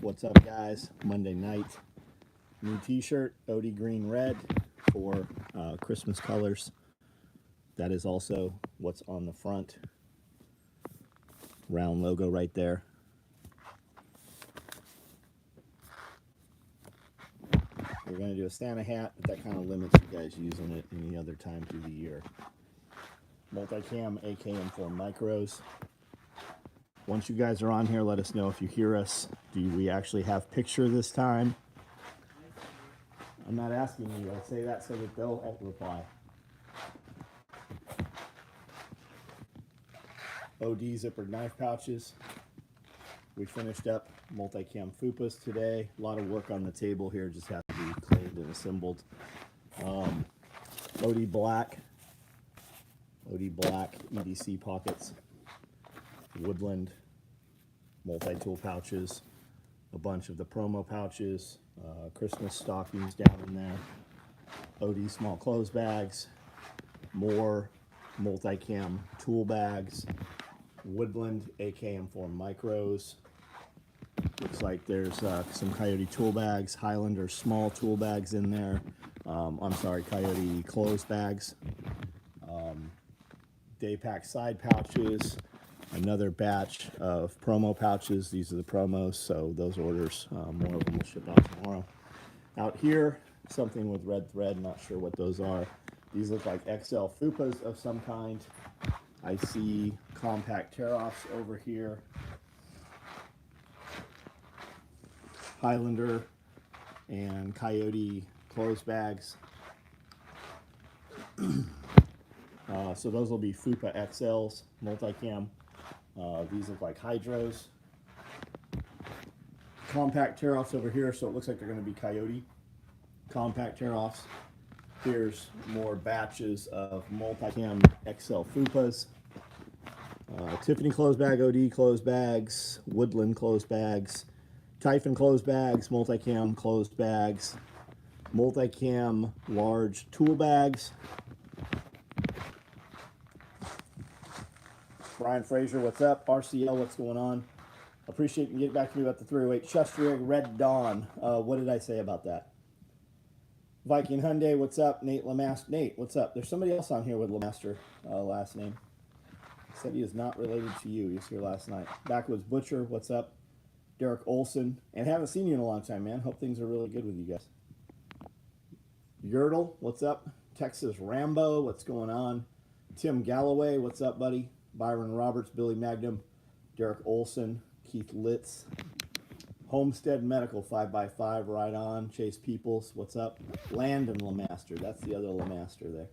What's up, guys? Monday night. New t-shirt, OD green red for Christmas colors. That is also what's on the front. Round logo right there. We're going to do a Santa hat, but that kind of limits you guys using it any other time through the year. Multicam AKM for micros. Once you guys are on here, let us know if you hear us. Do we actually have picture this time? I'm not asking you. I say that so that they'll reply. OD zippered knife pouches. We finished up multicam fupas today. A lot of work on the table here. Just has to be cleaned and assembled. OD black EDC pockets. Woodland multi-tool pouches, a bunch of the promo pouches, Christmas stockings down in there, OD small clothes bags, more multicam tool bags, Woodland AKM4 micros. Looks like there's some Coyote tool bags, Highlander small tool bags in there. I'm sorry, Coyote clothes bags. Daypack side pouches. Another batch of promo pouches. These are the promos, so those orders, more of them will ship out tomorrow. Out here, something with red thread. Not sure what those are. These look like XL fupas of some kind. I see compact tear-offs over here. Highlander and Coyote clothes bags. So those will be Fupa XLs, multicam. These look like hydros. Compact tear-offs over here, so it looks like they're going to be Coyote. Compact tear-offs. Here's more batches of multicam XL Fupas. Tiffany clothes bag, OD clothes bags, Woodland clothes bags, Typhon clothes bags, multicam clothes bags, multicam large tool bags. Brian Fraser, what's up? RCL, what's going on? Appreciate you getting back to me about the 308 Chester Red Dawn. What did I say about that? Viking Hyundai, what's up? Nate Lamaster. Nate, what's up? There's somebody else on here with Lamaster last name. Said he is not related to you. He was here last night. Backwoods Butcher, what's up? Derek Olson. And haven't seen you in a long time, man. Hope things are really good with you guys. Yurtle, what's up? Texas Rambo, what's going on? Tim Galloway, what's up, buddy? Byron Roberts, Billy Magnum, Derek Olson, Keith Litz, Homestead Medical 5x5, right on. Chase Peoples, what's up? Landon Lamaster, that's the other Lamaster there.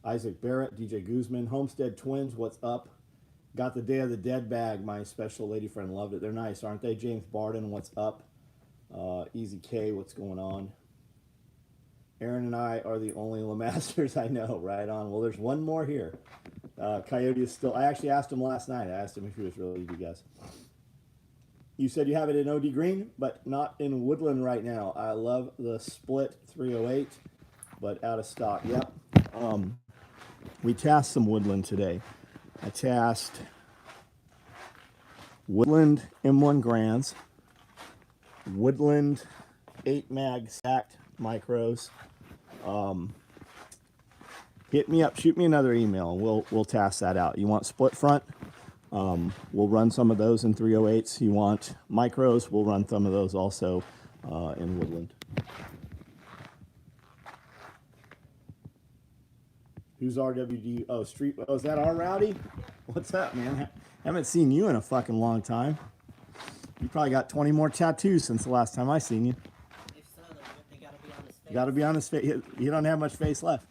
Isaac Barrett, DJ Guzman, Homestead Twins, what's up? Got the Day of the Dead bag, my special lady friend loved it. They're nice, aren't they? James Barden, what's up? Easy K, what's going on? Aaron and I are the only Lamasters I know, right on. Well, there's one more here. Coyote is still, I actually asked him last night. I asked him if he was really you guys. You said you have it in OD green, but not in Woodland right now. I love the split 308, but out of stock. Yep. We tasked some Woodland today. I tasked Woodland M1 Grands, Woodland 8 mag stacked micros. Hit me up, shoot me another email, and we'll task that out. You want split front? We'll run some of those in 308s. You want micros? We'll run some of those also in Woodland. Who's RWD? Oh, Street. Oh, is that our Rowdy? What's up, man? Haven't seen you in a fucking long time. You probably got 20 more tattoos since the last time I seen you. If so, they gotta be on his face. Gotta be on his face. You don't have much face left.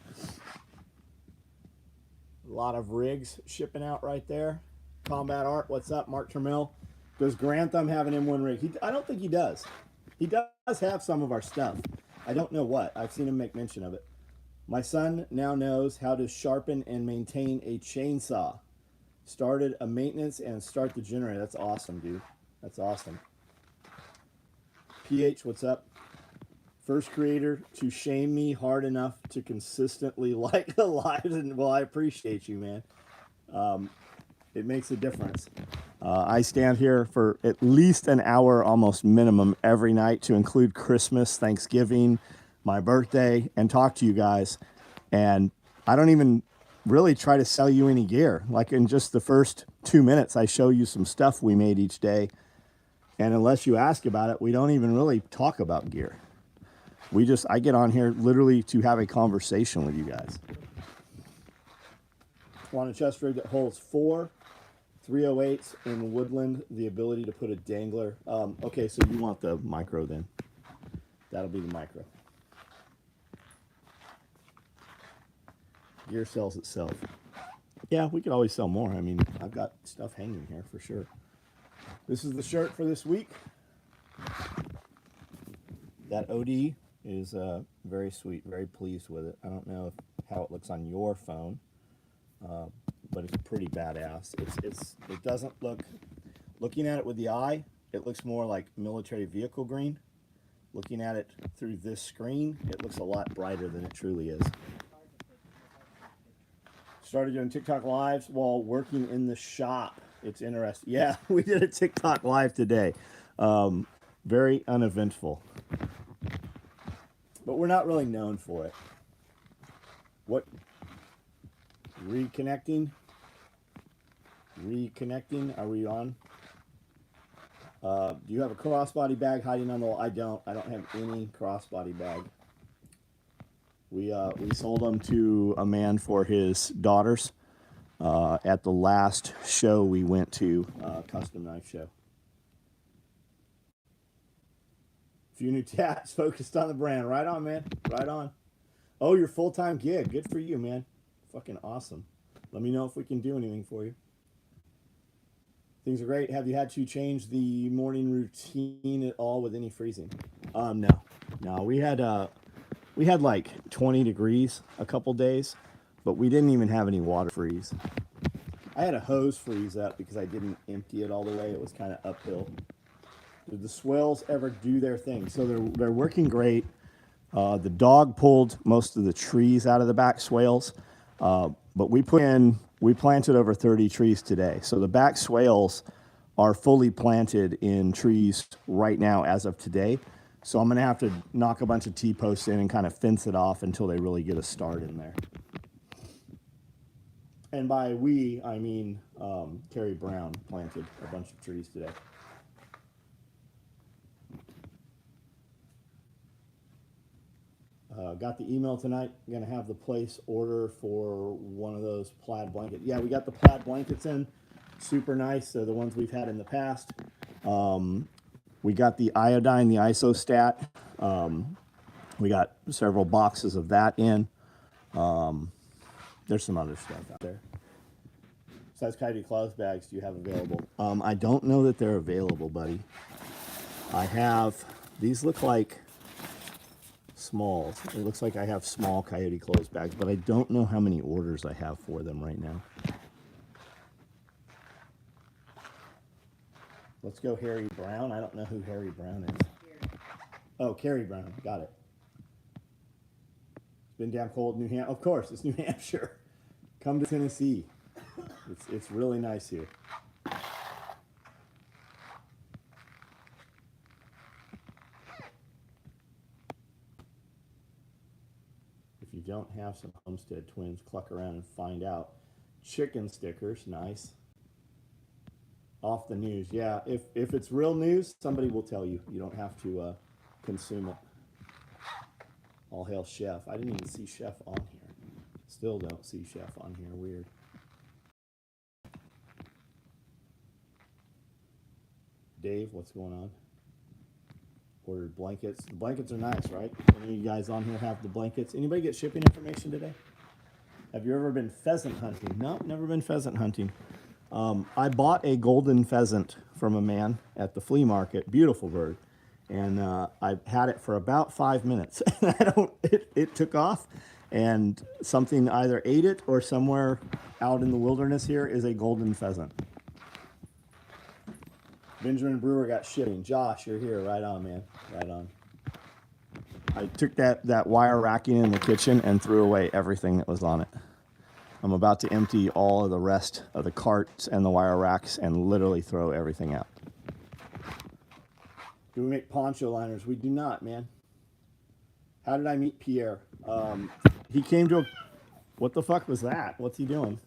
A lot of rigs shipping out right there. Combat Art, what's up? Mark Trammell. Does Grantham have an M1 rig? I don't think he does. He does have some of our stuff. I don't know what. I've seen him make mention of it. My son now knows how to sharpen and maintain a chainsaw. Started a maintenance and start the generator. That's awesome, dude. That's awesome. PH, what's up? First creator to shame me hard enough to consistently like the lives. And well, I appreciate you, man. It makes a difference. I stand here for at least an hour, almost minimum, every night to include Christmas, Thanksgiving, my birthday, and talk to you guys. And I don't even really try to sell you any gear. Like in just the first 2 minutes, I show you some stuff we made each day. And unless you ask about it, we don't even really talk about gear. I get on here literally to have a conversation with you guys. Want a chest rig that holds 4 308s in woodland, the ability to put a dangler. Okay, so you want the micro then. That'll be the micro. Gear sells itself. Yeah, we could always sell more. I mean, I've got stuff hanging here for sure. This is the shirt for this week. That OD is very sweet, very pleased with it. I don't know how it looks on your phone. But it's pretty badass. It doesn't look, looking at it with the eye, it looks more like military vehicle green. Looking at it through this screen, it looks a lot brighter than it truly is. Started doing TikTok lives while working in the shop. It's interesting. Yeah, we did a TikTok live today. Very uneventful. But we're not really known for it. What? Reconnecting, are we on? Do you have a crossbody bag hiding on the wall? I don't have any crossbody bag. We sold them to a man for his daughters at the last show we went to, custom knife show. Few new tats focused on the brand. Right on, man, right on. Oh, your full-time gig, good for you, man. Fucking awesome. Let me know if we can do anything for you. Things are great. Have you had to change the morning routine at all with any freezing? No. We had like 20 degrees a couple days, but we didn't even have any water freeze. I had a hose freeze up because I didn't empty it all the way. It was kind of uphill. Did the swells ever do their thing? So they're working great. The dog pulled most of the trees out of the back swales. But we planted over 30 trees today. So the back swales are fully planted in trees right now as of today. So I'm going to have to knock a bunch of T-posts in and kind of fence it off until they really get a start in there. And by we, I mean Terry Brown planted a bunch of trees today. Got the email tonight. I'm going to have the place order for one of those plaid blankets. Yeah, we got the plaid blankets in. Super nice. They're the ones we've had in the past. We got the iodine, the isostat. We got several boxes of that in. There's some other stuff out there. Size Coyote cloth bags do you have available? I don't know that they're available, buddy. I have, these look like smalls. It looks like I have small Coyote clothes bags, but I don't know how many orders I have for them right now. Let's go Harry Brown. I don't know who Harry Brown is. Oh, Carrie Brown. Got it. It's been damn cold in New Hampshire. Of course, it's New Hampshire. Come to Tennessee. It's really nice here. If you don't have some Homestead twins, cluck around and find out. Chicken stickers, nice. Off the news, yeah. If it's real news, somebody will tell you. You don't have to consume it. All hail Chef. I didn't even see Chef on here. Still don't see Chef on here. Weird. Dave, what's going on? Ordered blankets. The blankets are nice, right? Any of you guys on here have the blankets? Anybody get shipping information today? Have you ever been pheasant hunting? No, never been pheasant hunting. I bought a golden pheasant from a man at the flea market. Beautiful bird. And I had it for about 5 minutes. It took off, and something either ate it or somewhere out in the wilderness here is a golden pheasant. Benjamin Brewer got shipping. Josh, you're here. Right on, man. Right on. I took that wire racking in the kitchen and threw away everything that was on it. I'm about to empty all of the rest of the carts and the wire racks and literally throw everything out. Do we make poncho liners? We do not, man. How did I meet Pierre? He came to a... What the fuck was that? What's he doing?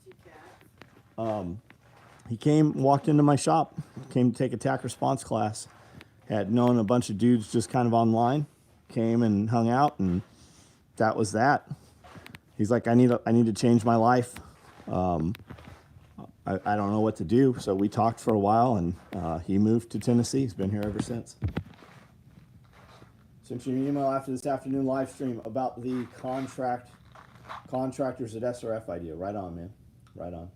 He walked into my shop, came to take a TAC response class. Had known a bunch of dudes just kind of online, came and hung out, and that was that. He's like, I need to change my life. I don't know what to do. So we talked for a while, and he moved to Tennessee. He's been here ever since. Sent you an email after this afternoon live stream about the contractors at SRF idea. Right on, man. Right on.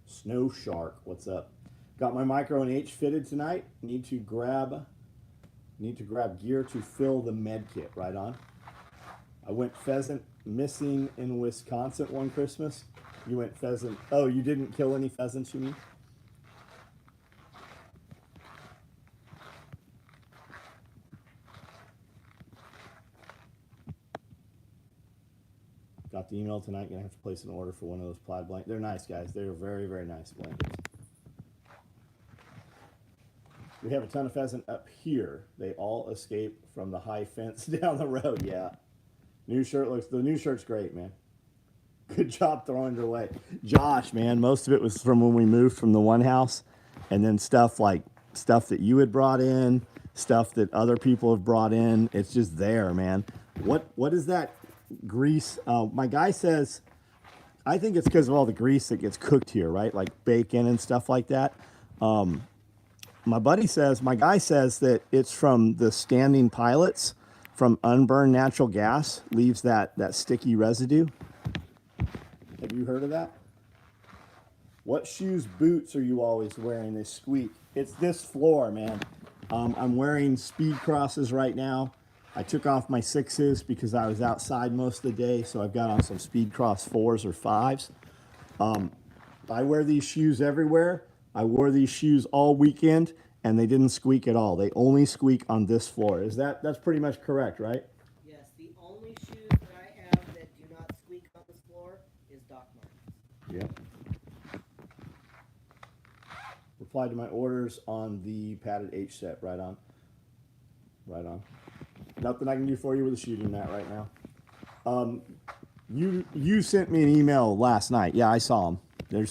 Snow Shark, what's up? Got my micro and H fitted tonight. Need to grab gear to fill the med kit. Right on. I went pheasant missing in Wisconsin one Christmas. You went pheasant. Oh, you didn't kill any pheasants, you mean? Got the email tonight. Gonna have to place an order for one of those plaid blankets. They're nice, guys. They're very, very nice blankets. We have a ton of pheasant up here. They all escape from the high fence down the road. Yeah. The new shirt's great, man. Good job throwing it away. Josh, man, most of it was from when we moved from the one house, and then stuff that you had brought in, stuff that other people have brought in. It's just there, man. What is that grease? My guy says, I think it's because of all the grease that gets cooked here, right? Like bacon and stuff like that. My guy says that it's from the standing pilots from unburned natural gas, leaves that sticky residue. Have you heard of that? What shoes, boots are you always wearing? They squeak. It's this floor, man. I'm wearing speed crosses right now. I took off my 6s because I was outside most of the day, so I've got on some speed cross 4s or 5s. I wear these shoes everywhere. I wore these shoes all weekend, and they didn't squeak at all. They only squeak on this floor. That's pretty much correct, right? Yes, the only shoes that I have that do not squeak on this floor is Doc Martens. Yep. Replied to my orders on the padded H set. Right on. Right on. Nothing I can do for you with a shooting mat right now. You sent me an email last night. Yeah, I saw them.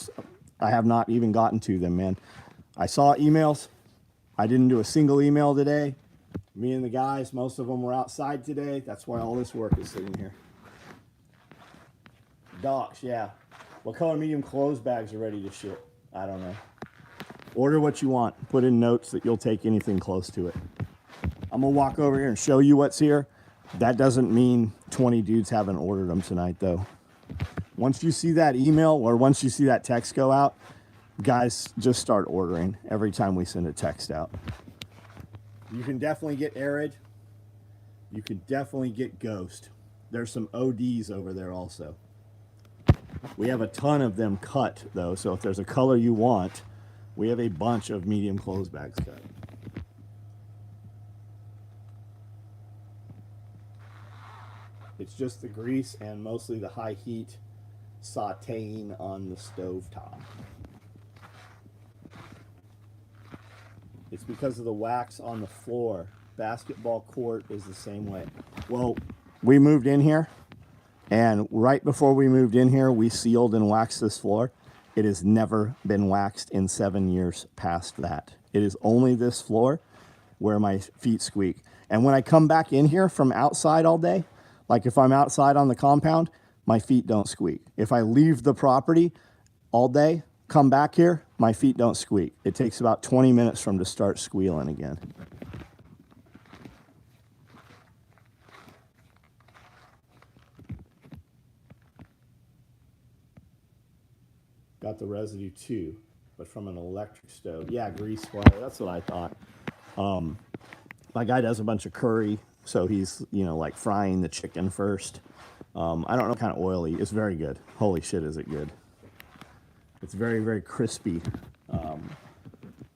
I have not even gotten to them, man. I saw emails. I didn't do a single email today. Me and the guys, most of them were outside today. That's why all this work is sitting here. Docs, yeah. What color medium clothes bags are ready to ship? I don't know. Order what you want. Put in notes that you'll take anything close to it. I'm going to walk over here and show you what's here. That doesn't mean 20 dudes haven't ordered them tonight, though. Once you see that email or once you see that text go out, guys, just start ordering every time we send a text out. You can definitely get Arid. You can definitely get Ghost. There's some ODs over there also. We have a ton of them cut, though, so if there's a color you want, we have a bunch of medium clothes bags cut. It's just the grease and mostly the high heat sauteing on the stove top. It's because of the wax on the floor. Basketball court is the same way. Well, we moved in here, and right before we moved in here, we sealed and waxed this floor. It has never been waxed in 7 years past that. It is only this floor where my feet squeak. And when I come back in here from outside all day, like if I'm outside on the compound, my feet don't squeak. If I leave the property all day, come back here, my feet don't squeak. It takes about 20 minutes for them to start squealing again. Got the residue too, but from an electric stove. Yeah, grease splatter, that's what I thought. My guy does a bunch of curry, so he's, like frying the chicken first. I don't know, kind of oily. It's very good. Holy shit, is it good. It's very, very crispy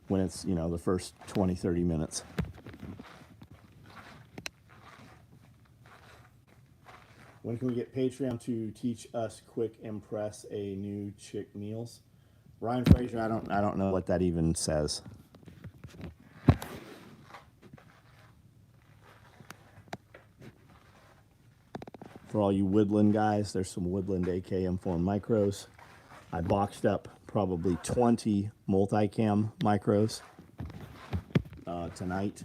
when it's, the first 20, 30 minutes. When can we get Patreon to teach us quick impress a new chick meals? Brian Fraser, I don't know what that even says. For all you Woodland guys, there's some Woodland AKM4 micros. I boxed up probably 20 multicam micros tonight.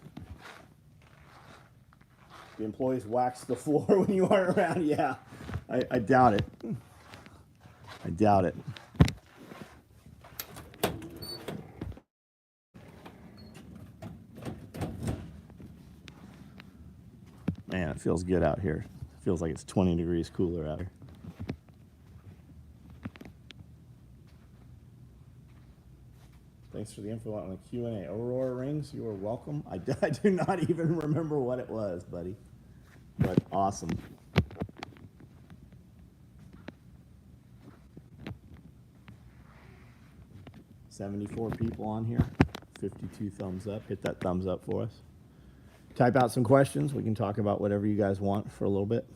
The employees wax the floor when you aren't around. Yeah, I doubt it. I doubt it. Man, it feels good out here. It feels like it's 20 degrees cooler out here. Thanks for the info on the Q&A. Aurora rings, you are welcome. I do not even remember what it was, buddy. But awesome. $74 people on here. 52 thumbs up. Hit that thumbs up for us. Type out some questions. We can talk about whatever you guys want for a little bit.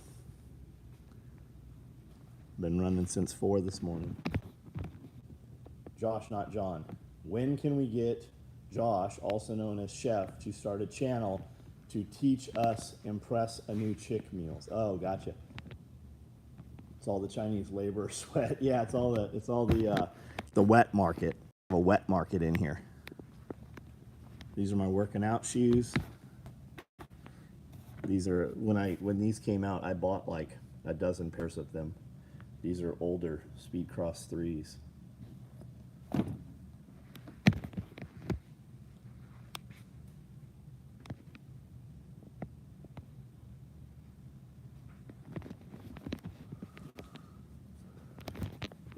Been running since 4 this morning. Josh, not John. When can we get Josh, also known as Chef, to start a channel to teach us impress a new chick meals? Oh, gotcha. It's all the Chinese labor sweat. Yeah, it's all the wet market. A wet market in here. These are my working out shoes. These are when these came out, I bought like a dozen pairs of them. These are older Speedcross 3s.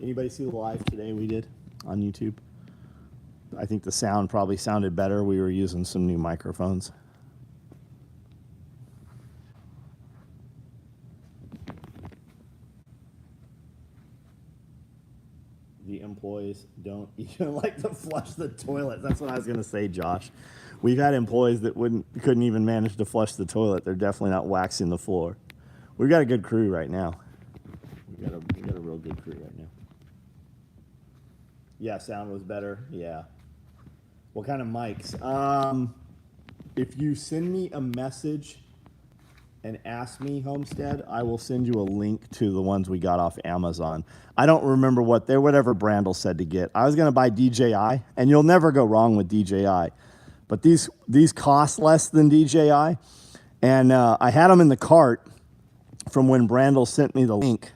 Anybody see the live today we did on YouTube? I think the sound probably sounded better. We were using some new microphones. The employees don't even like to flush the toilet. That's what I was going to say, Josh. We've had employees that couldn't even manage to flush the toilet. They're definitely not waxing the floor. We've got a good crew right now. We got a real good crew right now. Yeah, sound was better. Yeah. What kind of mics? If you send me a message and ask me, Homestead, I will send you a link to the ones we got off Amazon. I don't remember what they're, whatever Brandel said to get. I was going to buy DJI, and you'll never go wrong with DJI. But these cost less than DJI, and I had them in the cart from when Brandel sent me the link,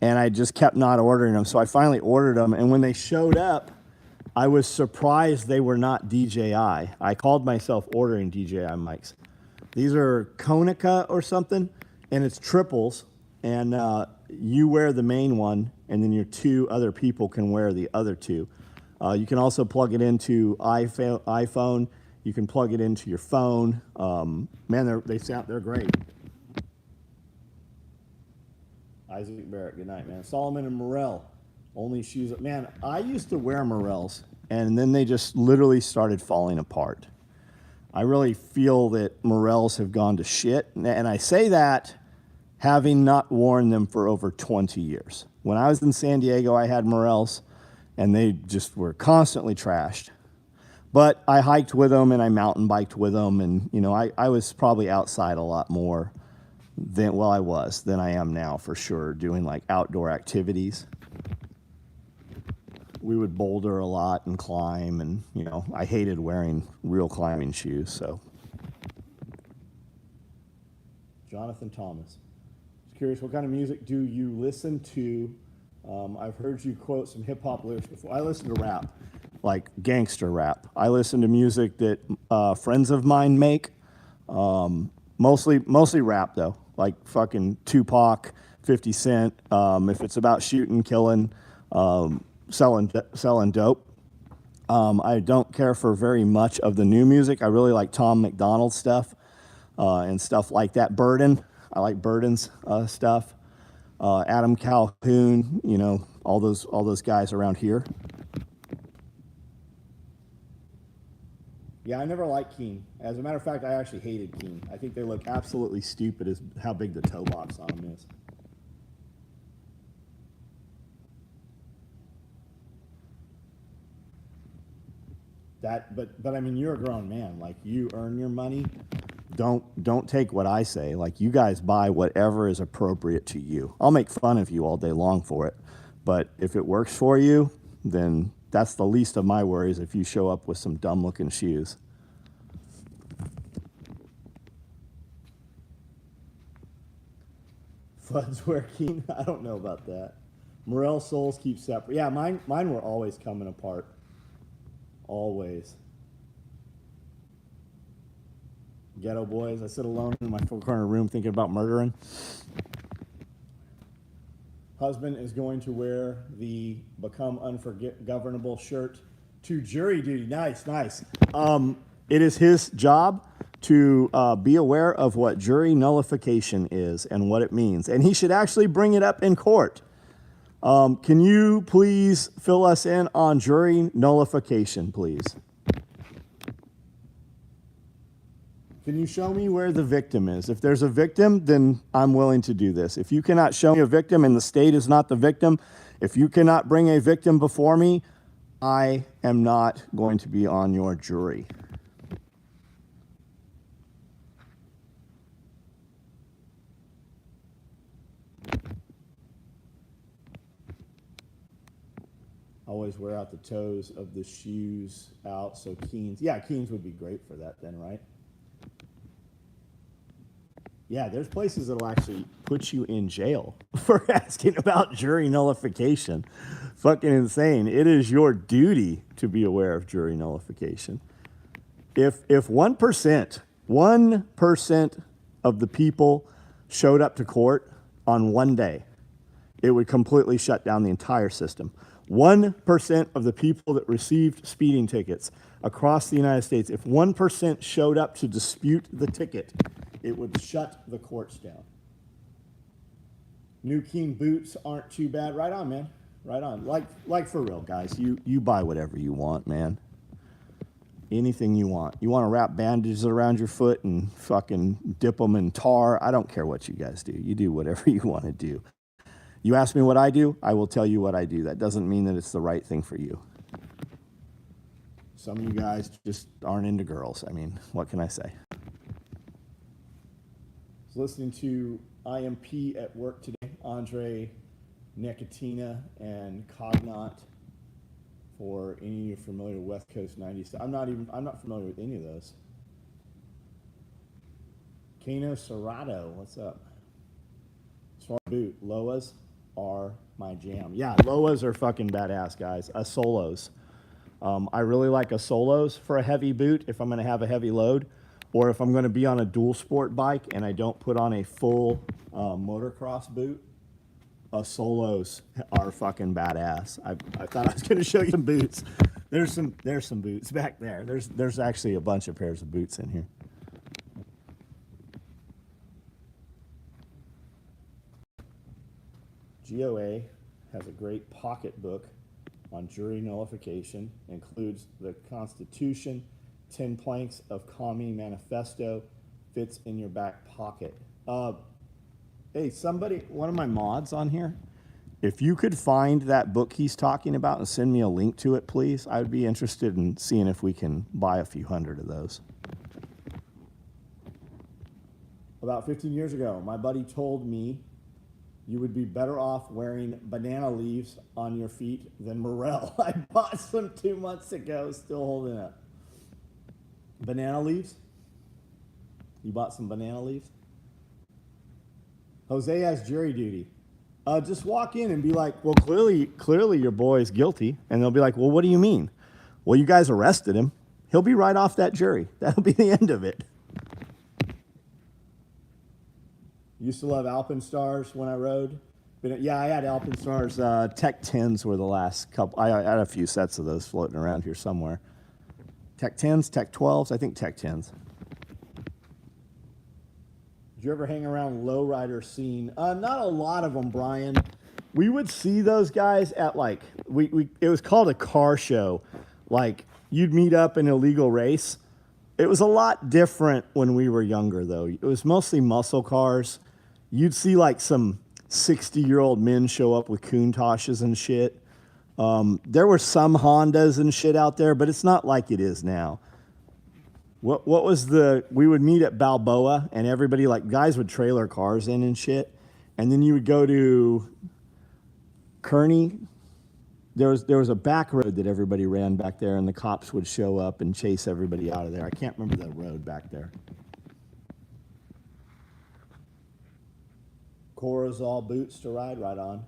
and I just kept not ordering them. So I finally ordered them, and when they showed up, I was surprised they were not DJI. I called myself ordering DJI mics. These are Konica or something, and it's triples, and you wear the main one, and then your 2 other people can wear the other 2. You can also plug it into iPhone. You can plug it into your phone. Man, they're great. Isaac Barrett, good night, man. Solomon and Morel, only shoes. Man, I used to wear Morels, and then they just literally started falling apart. I really feel that Morels have gone to shit, and I say that having not worn them for over 20 years. When I was in San Diego, I had Morels, and they just were constantly trashed. But I hiked with them, and I mountain biked with them, and you know, I was probably outside a lot more than I am now, for sure, doing like outdoor activities. We would boulder a lot and climb, and you know, I hated wearing real climbing shoes. So, Jonathan Thomas, just curious, what kind of music do you listen to? I've heard you quote some hip hop lyrics before. I listen to rap, like gangster rap. I listen to music that friends of mine make, mostly rap though, like fucking Tupac, 50 Cent. If it's about shooting, killing, selling dope. I don't care for very much of the new music. I really like Tom McDonald stuff and stuff like that. Burden, I like Burden's stuff. Adam Calhoun, you know, all those guys around here. Yeah, I never liked Keen. As a matter of fact, I actually hated Keen. I think they look absolutely stupid as how big the toe box on them is. But I mean, you're a grown man. Like, you earn your money. Don't take what I say. Like, you guys buy whatever is appropriate to you. I'll make fun of you all day long for it, but if it works for you, then that's the least of my worries if you show up with some dumb looking shoes. Floods wear Keen. I don't know about that. Morel soles keep separate. Yeah, mine were always coming apart. Always. Ghetto boys. I sit alone in my four-corner room thinking about murdering. Husband is going to wear the Become Ungovernable shirt to jury duty. Nice, nice. It is his job to be aware of what jury nullification is and what it means. And he should actually bring it up in court. Can you please fill us in on jury nullification, please? Can you show me where the victim is? If there's a victim, then I'm willing to do this. If you cannot show me a victim and the state is not the victim, if you cannot bring a victim before me, I am not going to be on your jury. Always wear out the toes of the shoes out. So Keens, yeah, Keens would be great for that then, right? Yeah, there's places that'll actually put you in jail for asking about jury nullification. Fucking insane. It is your duty to be aware of jury nullification. If 1% of the people showed up to court on one day, it would completely shut down the entire system. 1% of the people that received speeding tickets across the United States, if 1% showed up to dispute the ticket, it would shut the courts down. New Keen boots aren't too bad. Right on, man. Right on. Like for real, guys. You buy whatever you want, man. Anything you want. You want to wrap bandages around your foot and fucking dip them in tar? I don't care what you guys do. You do whatever you want to do. You ask me what I do, I will tell you what I do. That doesn't mean that it's the right thing for you. Some of you guys just aren't into girls. I mean, what can I say? I was listening to IMP at work today. Andre, Nicotina, and Cognot. For any of you familiar with West Coast 90s, I'm not familiar with any of those. Kano Serrato, what's up? Smart boot, Loas are my jam. Yeah, Loas are fucking badass, guys. Solos. I really like a Solos for a heavy boot if I'm going to have a heavy load, or if I'm going to be on a dual sport bike and I don't put on a full motocross boot. Solos are fucking badass. I thought I was going to show you some boots. There's some boots back there. There's actually a bunch of pairs of boots in here. GOA has a great pocket book on jury nullification. Includes the Constitution, 10 planks of Commie Manifesto, fits in your back pocket. Hey, somebody, one of my mods on here, if you could find that book he's talking about and send me a link to it, please, I would be interested in seeing if we can buy a few hundred of those. About 15 years ago, my buddy told me you would be better off wearing banana leaves on your feet than Morel. I bought some 2 months ago, still holding up. Banana leaves? You bought some banana leaves? Jose has jury duty. Just walk in and be like, well, clearly your boy is guilty. And they'll be like, well, what do you mean? Well, you guys arrested him. He'll be right off that jury. That'll be the end of it. Used to love Alpenstars when I rode. Yeah, I had Alpenstars. Tech 10s were the last couple. I had a few sets of those floating around here somewhere. Tech 10s, Tech 12s, I think Tech 10s. Did you ever hang around lowrider scene? Not a lot of them, Brian. We would see those guys at it was called a car show. Like, you'd meet up in an illegal race. It was a lot different when we were younger, though. It was mostly muscle cars. You'd see like some 60-year-old men show up with Countachs and shit. There were some Hondas and shit out there, but it's not like it is now. What was we would meet at Balboa, and everybody, like, guys would trailer cars in and shit. And then you would go to Kearney. There was a back road that everybody ran back there, and the cops would show up and chase everybody out of there. I can't remember the road back there. Corazal boots to ride right on.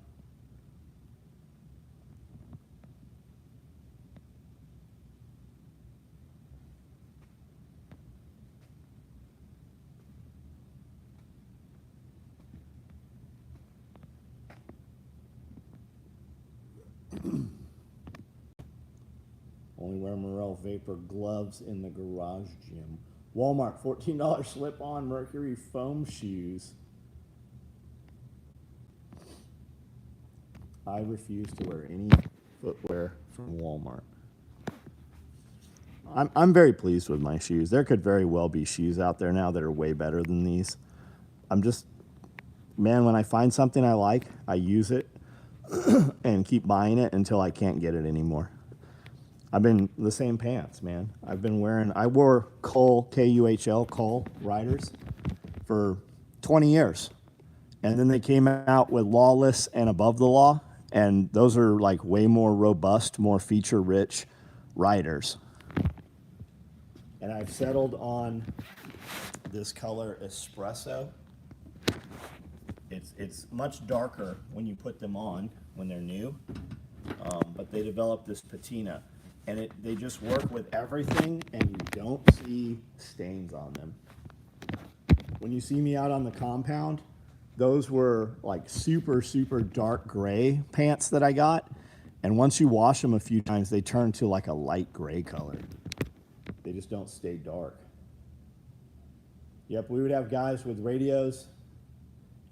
Only wear Morel Vapor gloves in the garage gym. Walmart, $14 slip-on Mercury foam shoes. I refuse to wear any footwear from Walmart. I'm very pleased with my shoes. There could very well be shoes out there now that are way better than these. Man, when I find something I like, I use it and keep buying it until I can't get it anymore. I've been the same pants, man. I wore Kuhl, Kuhl, Kuhl riders for 20 years. And then they came out with Lawless and Above the Law. And those are like way more robust, more feature-rich riders. And I've settled on this color Espresso. It's much darker when you put them on, when they're new. But they developed this patina. And they just work with everything, and you don't see stains on them. When you see me out on the compound, those were like super, super dark gray pants that I got. And once you wash them a few times, they turn to like a light gray color. They just don't stay dark. Yep, we would have guys with radios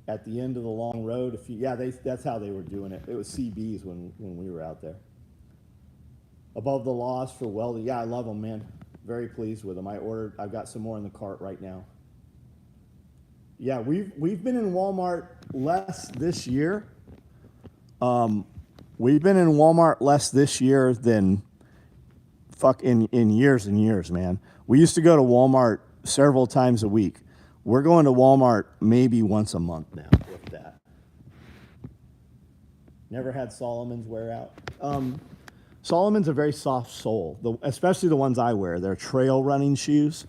at the end of the long road. That's how they were doing it. It was CBs when we were out there. Above the Laws for welding. Yeah, I love them, man. Very pleased with them. I've got some more in the cart right now. Yeah, we've been in Walmart less this year. We've been in Walmart less this year than in years and years, man. We used to go to Walmart several times a week. We're going to Walmart maybe once a month now, if that. Never had Solomon's wear out. Solomon's a very soft sole, especially the ones I wear. They're trail running shoes.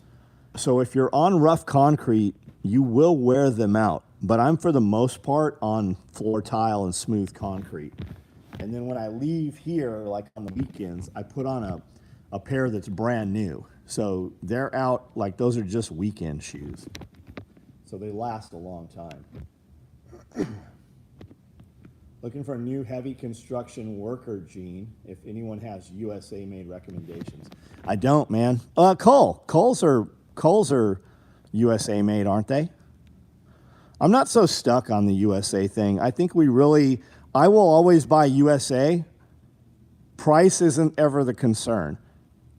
So if you're on rough concrete, you will wear them out. But I'm, for the most part, on floor tile and smooth concrete. And then when I leave here, like on the weekends, I put on a pair that's brand new. So they're out, like those are just weekend shoes. So they last a long time. Looking for a new heavy construction worker jean, if anyone has USA-made recommendations. I don't, man. Coles are USA-made, aren't they? I'm not so stuck on the USA thing. I think I will always buy USA. Price isn't ever the concern.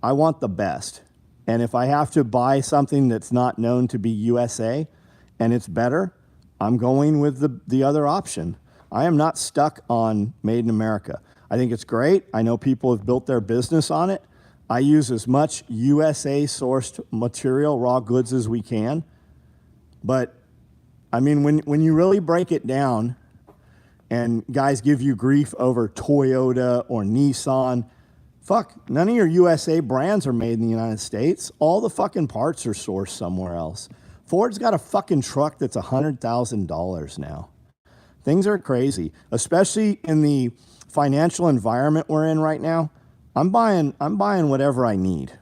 I want the best. And if I have to buy something that's not known to be USA and it's better, I'm going with the other option. I am not stuck on Made in America. I think it's great. I know people have built their business on it. I use as much USA-sourced material, raw goods, as we can. But, I mean, when you really break it down and guys give you grief over Toyota or Nissan, fuck, none of your USA brands are made in the United States. All the fucking parts are sourced somewhere else. Ford's got a fucking truck that's $100,000 now. Things are crazy, especially in the financial environment we're in right now. I'm buying whatever I need.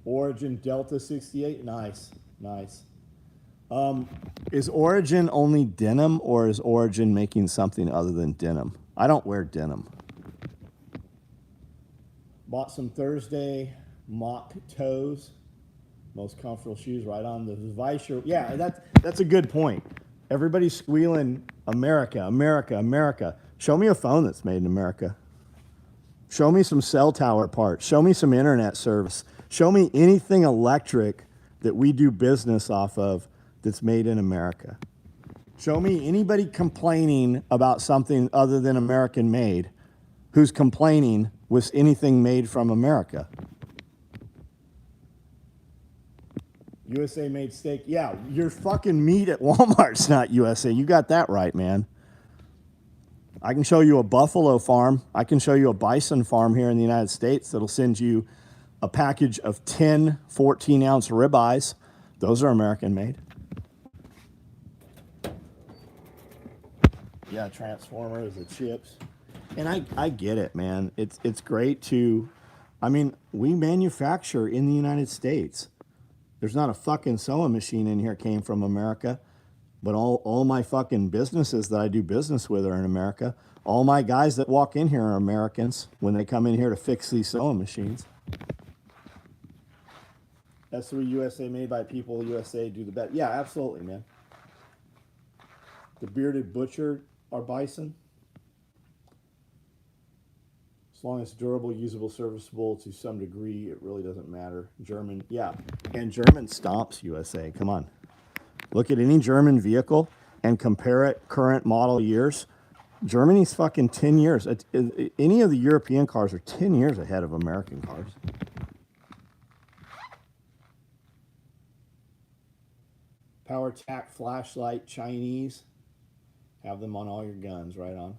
Origin Delta 68, nice. Is Origin only denim, or is Origin making something other than denim? I don't wear denim. Bought some Thursday mock toes. Most comfortable shoes, right on the visor. Yeah, that's a good point. Everybody's squealing America, America, America. Show me a phone that's made in America. Show me some cell tower parts. Show me some internet service. Show me anything electric that we do business off of that's made in America. Show me anybody complaining about something other than American made who's complaining with anything made from America. USA made steak. Yeah, your fucking meat at Walmart's not USA. You got that right, man. I can show you a buffalo farm. I can show you a bison farm here in the United States that'll send you a package of 10 14-ounce ribeyes. Those are American made. Yeah, Transformers, the chips. And I get it, man. It's great to, I mean, we manufacture in the United States. There's not a fucking sewing machine in here came from America, but all my fucking businesses that I do business with are in America. All my guys that walk in here are Americans when they come in here to fix these sewing machines. SOE USA, made by people, USA, do the best. Yeah, absolutely, man. The bearded butcher are bison. As long as it's durable, usable, serviceable to some degree, it really doesn't matter. German, yeah. And German stomps USA. Come on. Look at any German vehicle and compare it current model years. Germany's fucking 10 years. Any of the European cars are 10 years ahead of American cars. Power tack flashlight, Chinese. Have them on all your guns, right on.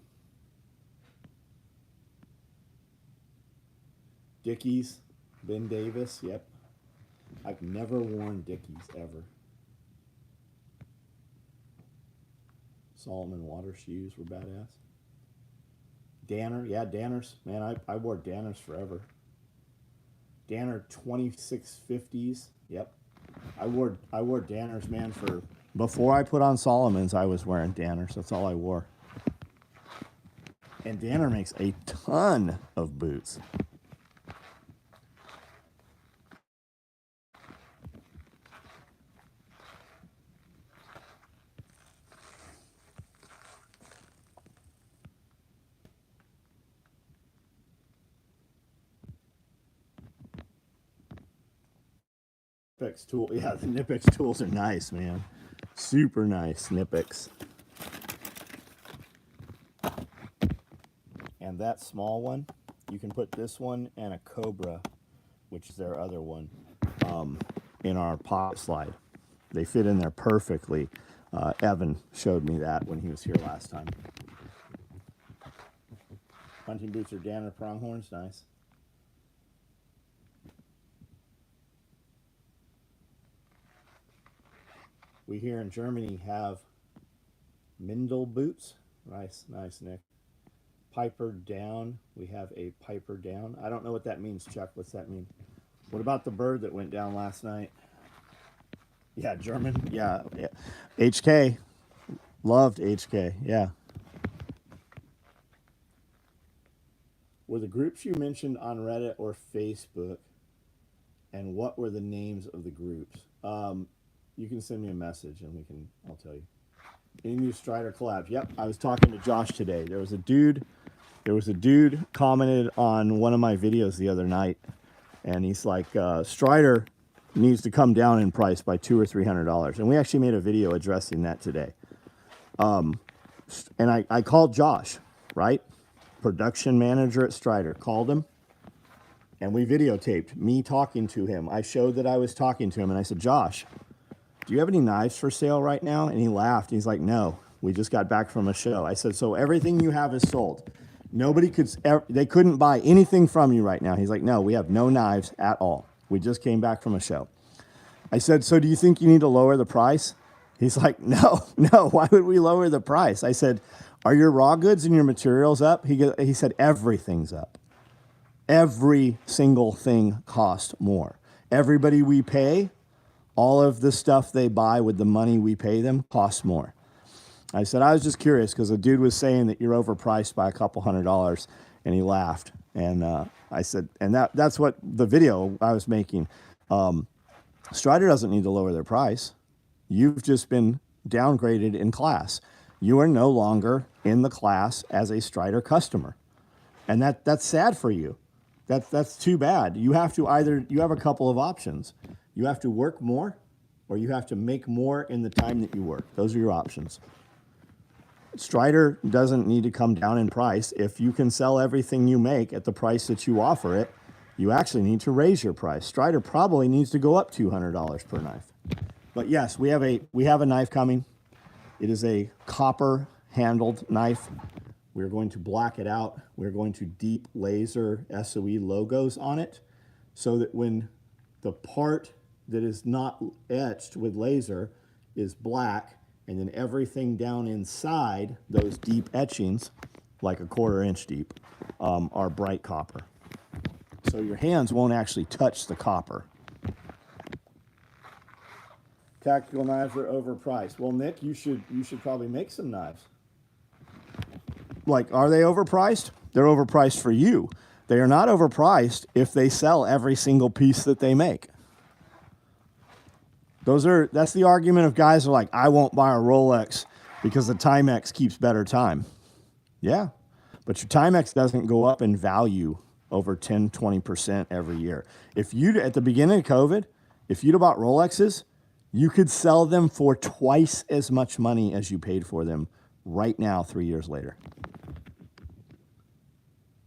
Dickies, Ben Davis, yep. I've never worn Dickies, ever. Solomon water shoes were badass. Danner, yeah, Danners. Man, I wore Danners forever. Danner 2650s, yep. I wore Danners, man, for before I put on Solomon's, I was wearing Danners. That's all I wore. And Danner makes a ton of boots. Nippex tool, yeah, the Nippex tools are nice, man. Super nice Nippex. And that small one, you can put this one and a Cobra, which is their other one, in our pocket slide. They fit in there perfectly. Evan showed me that when he was here last time. Hunting boots are Danner pronghorns, nice. We here in Germany have Mindel boots. Nice, nice, Nick. Piper down. We have a Piper down. I don't know what that means, Chuck. What's that mean? What about the bird that went down last night? Yeah, German. Yeah, yeah. HK. Loved HK. Yeah. Were the groups you mentioned on Reddit or Facebook? And what were the names of the groups? You can send me a message and I'll tell you. Any new Strider collabs? Yep, I was talking to Josh today. There was a dude commented on one of my videos the other night, and he's like, Strider needs to come down in price by $200 or $300. And we actually made a video addressing that today. And I called Josh, right? Production manager at Strider, called him, and we videotaped me talking to him. I showed that I was talking to him, and I said, Josh, do you have any knives for sale right now? And he laughed. He's like, no, we just got back from a show. I said, so everything you have is sold. They couldn't buy anything from you right now. He's like, no, we have no knives at all. We just came back from a show. I said, so do you think you need to lower the price? He's like, no, why would we lower the price? I said, are your raw goods and your materials up? He said, everything's up. Every single thing costs more. Everybody we pay, all of the stuff they buy with the money we pay them costs more. I said, I was just curious because the dude was saying that you're overpriced by a couple $100, and he laughed. And I said, and that's what the video I was making. Strider doesn't need to lower their price. You've just been downgraded in class. You are no longer in the class as a Strider customer. And that's sad for you. That's too bad. You have a couple of options. You have to work more, or you have to make more in the time that you work. Those are your options. Strider doesn't need to come down in price. If you can sell everything you make at the price that you offer it, you actually need to raise your price. Strider probably needs to go up $200 per knife. But yes, we have a knife coming. It is a copper handled knife. We're going to black it out. We're going to deep laser SOE logos on it so that when the part that is not etched with laser is black, and then everything down inside those deep etchings, like a 1/4 inch deep, are bright copper. So your hands won't actually touch the copper. Tactical knives are overpriced. Well, Nick, you should probably make some knives. Like, are they overpriced? They're overpriced for you. They are not overpriced if they sell every single piece that they make. That's the argument of guys who are like, I won't buy a Rolex because the Timex keeps better time. Yeah, but your Timex doesn't go up in value over 10, 20% every year. If you, at the beginning of COVID, if you'd have bought Rolexes, you could sell them for twice as much money as you paid for them right now, 3 years later.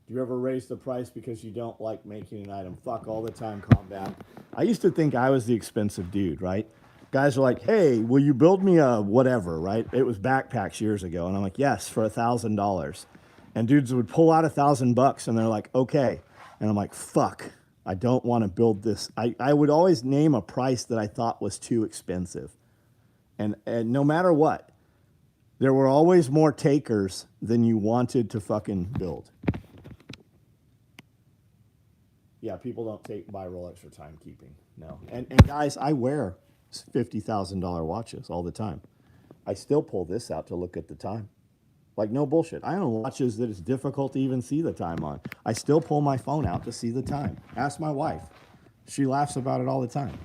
Do you ever raise the price because you don't like making an item? Fuck all the time, combat. I used to think I was the expensive dude, right? Guys are like, hey, will you build me a whatever, right? It was backpacks years ago. And I'm like, yes, for $1,000. And dudes would pull out $1,000 and they're like, okay. And I'm like, fuck, I don't want to build this. I would always name a price that I thought was too expensive. And no matter what, there were always more takers than you wanted to fucking build. Yeah, people don't buy Rolex for timekeeping. No. And guys, I wear $50,000 watches all the time. I still pull this out to look at the time. Like, no bullshit. I own watches that it's difficult to even see the time on. I still pull my phone out to see the time. Ask my wife. She laughs about it all the time.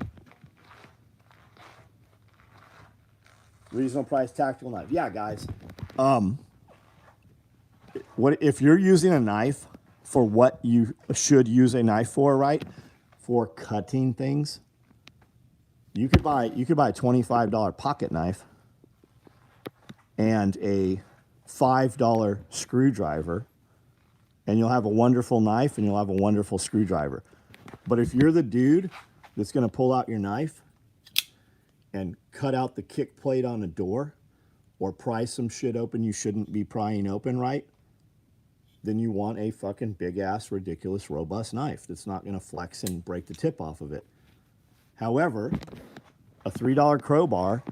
Reasonable price tactical knife. Yeah, guys. What if you're using a knife for what you should use a knife for, right? For cutting things. You could buy a $25 pocket knife and a $5 screwdriver, and you'll have a wonderful knife and you'll have a wonderful screwdriver. But if you're the dude that's going to pull out your knife and cut out the kick plate on a door or pry some shit open you shouldn't be prying open, right? Then you want a fucking big-ass, ridiculous, robust knife that's not going to flex and break the tip off of it. However, a $3 crowbar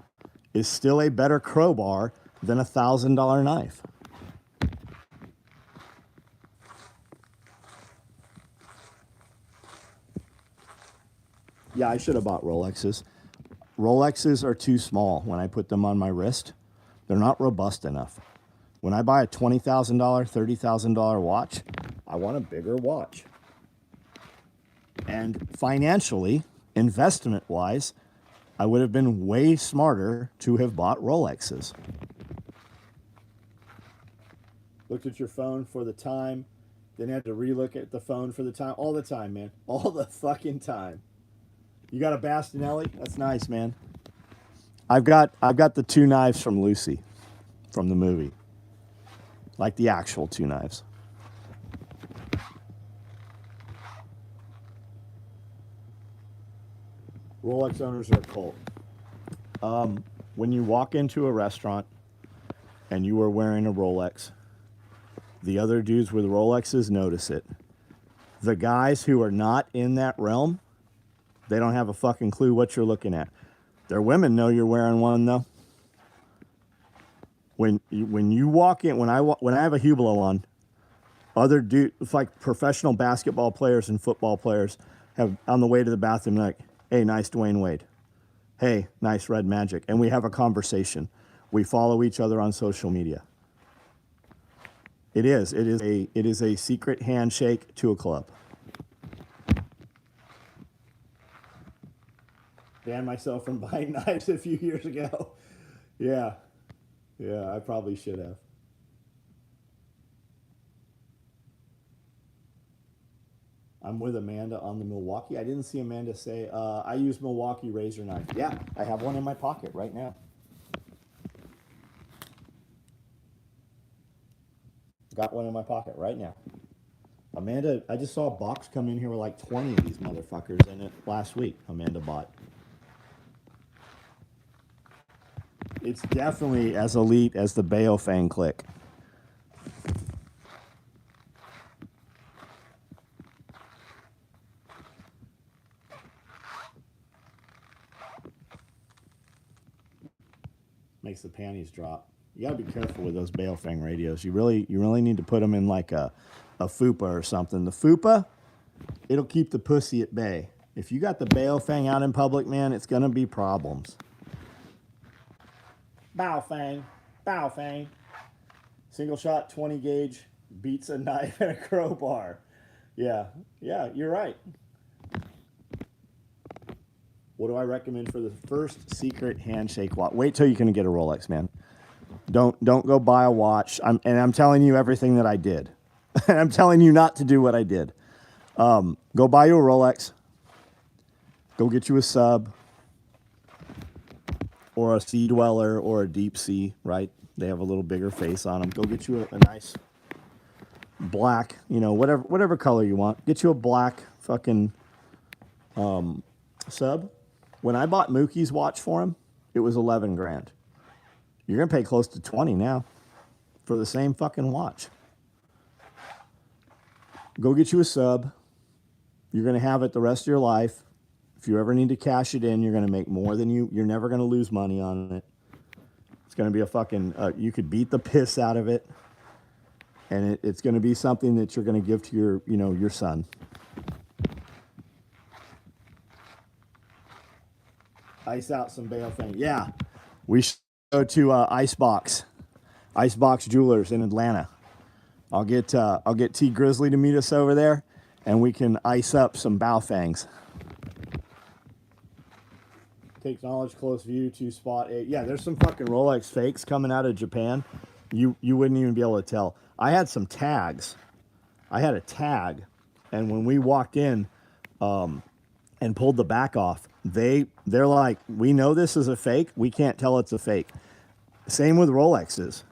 is still a better crowbar than a $1,000 knife. Yeah, I should have bought Rolexes. Rolexes are too small when I put them on my wrist. They're not robust enough. When I buy a $20,000, $30,000 watch, I want a bigger watch. And financially, investment-wise, I would have been way smarter to have bought Rolexes. Looked at your phone for the time, then had to relook at the phone for the time. All the time, man. All the fucking time. You got a Bastinelli? That's nice, man. I've got the two knives from Lucy, from the movie. Like the actual two knives. Rolex owners are a cult. When you walk into a restaurant and you are wearing a Rolex, the other dudes with Rolexes notice it. The guys who are not in that realm, they don't have a fucking clue what you're looking at. Their women know you're wearing one, though. When you walk in, when I have a Hublot on, other dudes, it's like professional basketball players and football players have on the way to the bathroom like, hey, nice Dwayne Wade. Hey, nice Red Magic. And we have a conversation. We follow each other on social media. It is a secret handshake to a club. Banned myself from buying knives a few years ago. Yeah, I probably should have. I'm with Amanda on the Milwaukee. I didn't see Amanda say, I use Milwaukee razor knife. Yeah, I have one in my pocket right now. Got one in my pocket right now. Amanda, I just saw a box come in here with like 20 of these motherfuckers in it last week. Amanda bought. It's definitely as elite as the Baofeng click. Makes the panties drop. You gotta be careful with those Baofeng radios. You really need to put them in like a fupa or something. The fupa, it'll keep the pussy at bay. If you got the Baofeng out in public, man, it's gonna be problems. Baofeng, Baofeng. Single shot, 20 gauge, beats a knife and a crowbar. Yeah, you're right. What do I recommend for the first secret handshake watch? Wait till you can get a Rolex, man. Don't go buy a watch. I'm telling you everything that I did. I'm telling you not to do what I did. Go buy you a Rolex. Go get you a sub. Or a sea dweller or a deep sea, right? They have a little bigger face on them. Go get you a nice black, whatever color you want. Get you a black fucking sub. When I bought Mookie's watch for him, it was 11 grand. You're going to pay close to 20 now for the same fucking watch. Go get you a sub. You're going to have it the rest of your life. If you ever need to cash it in, you're going to make more than you're never going to lose money on it. It's going to be a fucking, you could beat the piss out of it. And it's going to be something that you're going to give to your son. Ice out some Baofeng. Yeah. We should go to Icebox Jewelers in Atlanta. I'll get T Grizzly to meet us over there, and we can ice up some Baofengs. Takes knowledge, close view to spot a. Yeah, there's some fucking Rolex fakes coming out of Japan. You wouldn't even be able to tell. I had some tags. I had a tag, and when we walked in, and pulled the back off, they're like, we know this is a fake. We can't tell it's a fake. Same with Rolexes.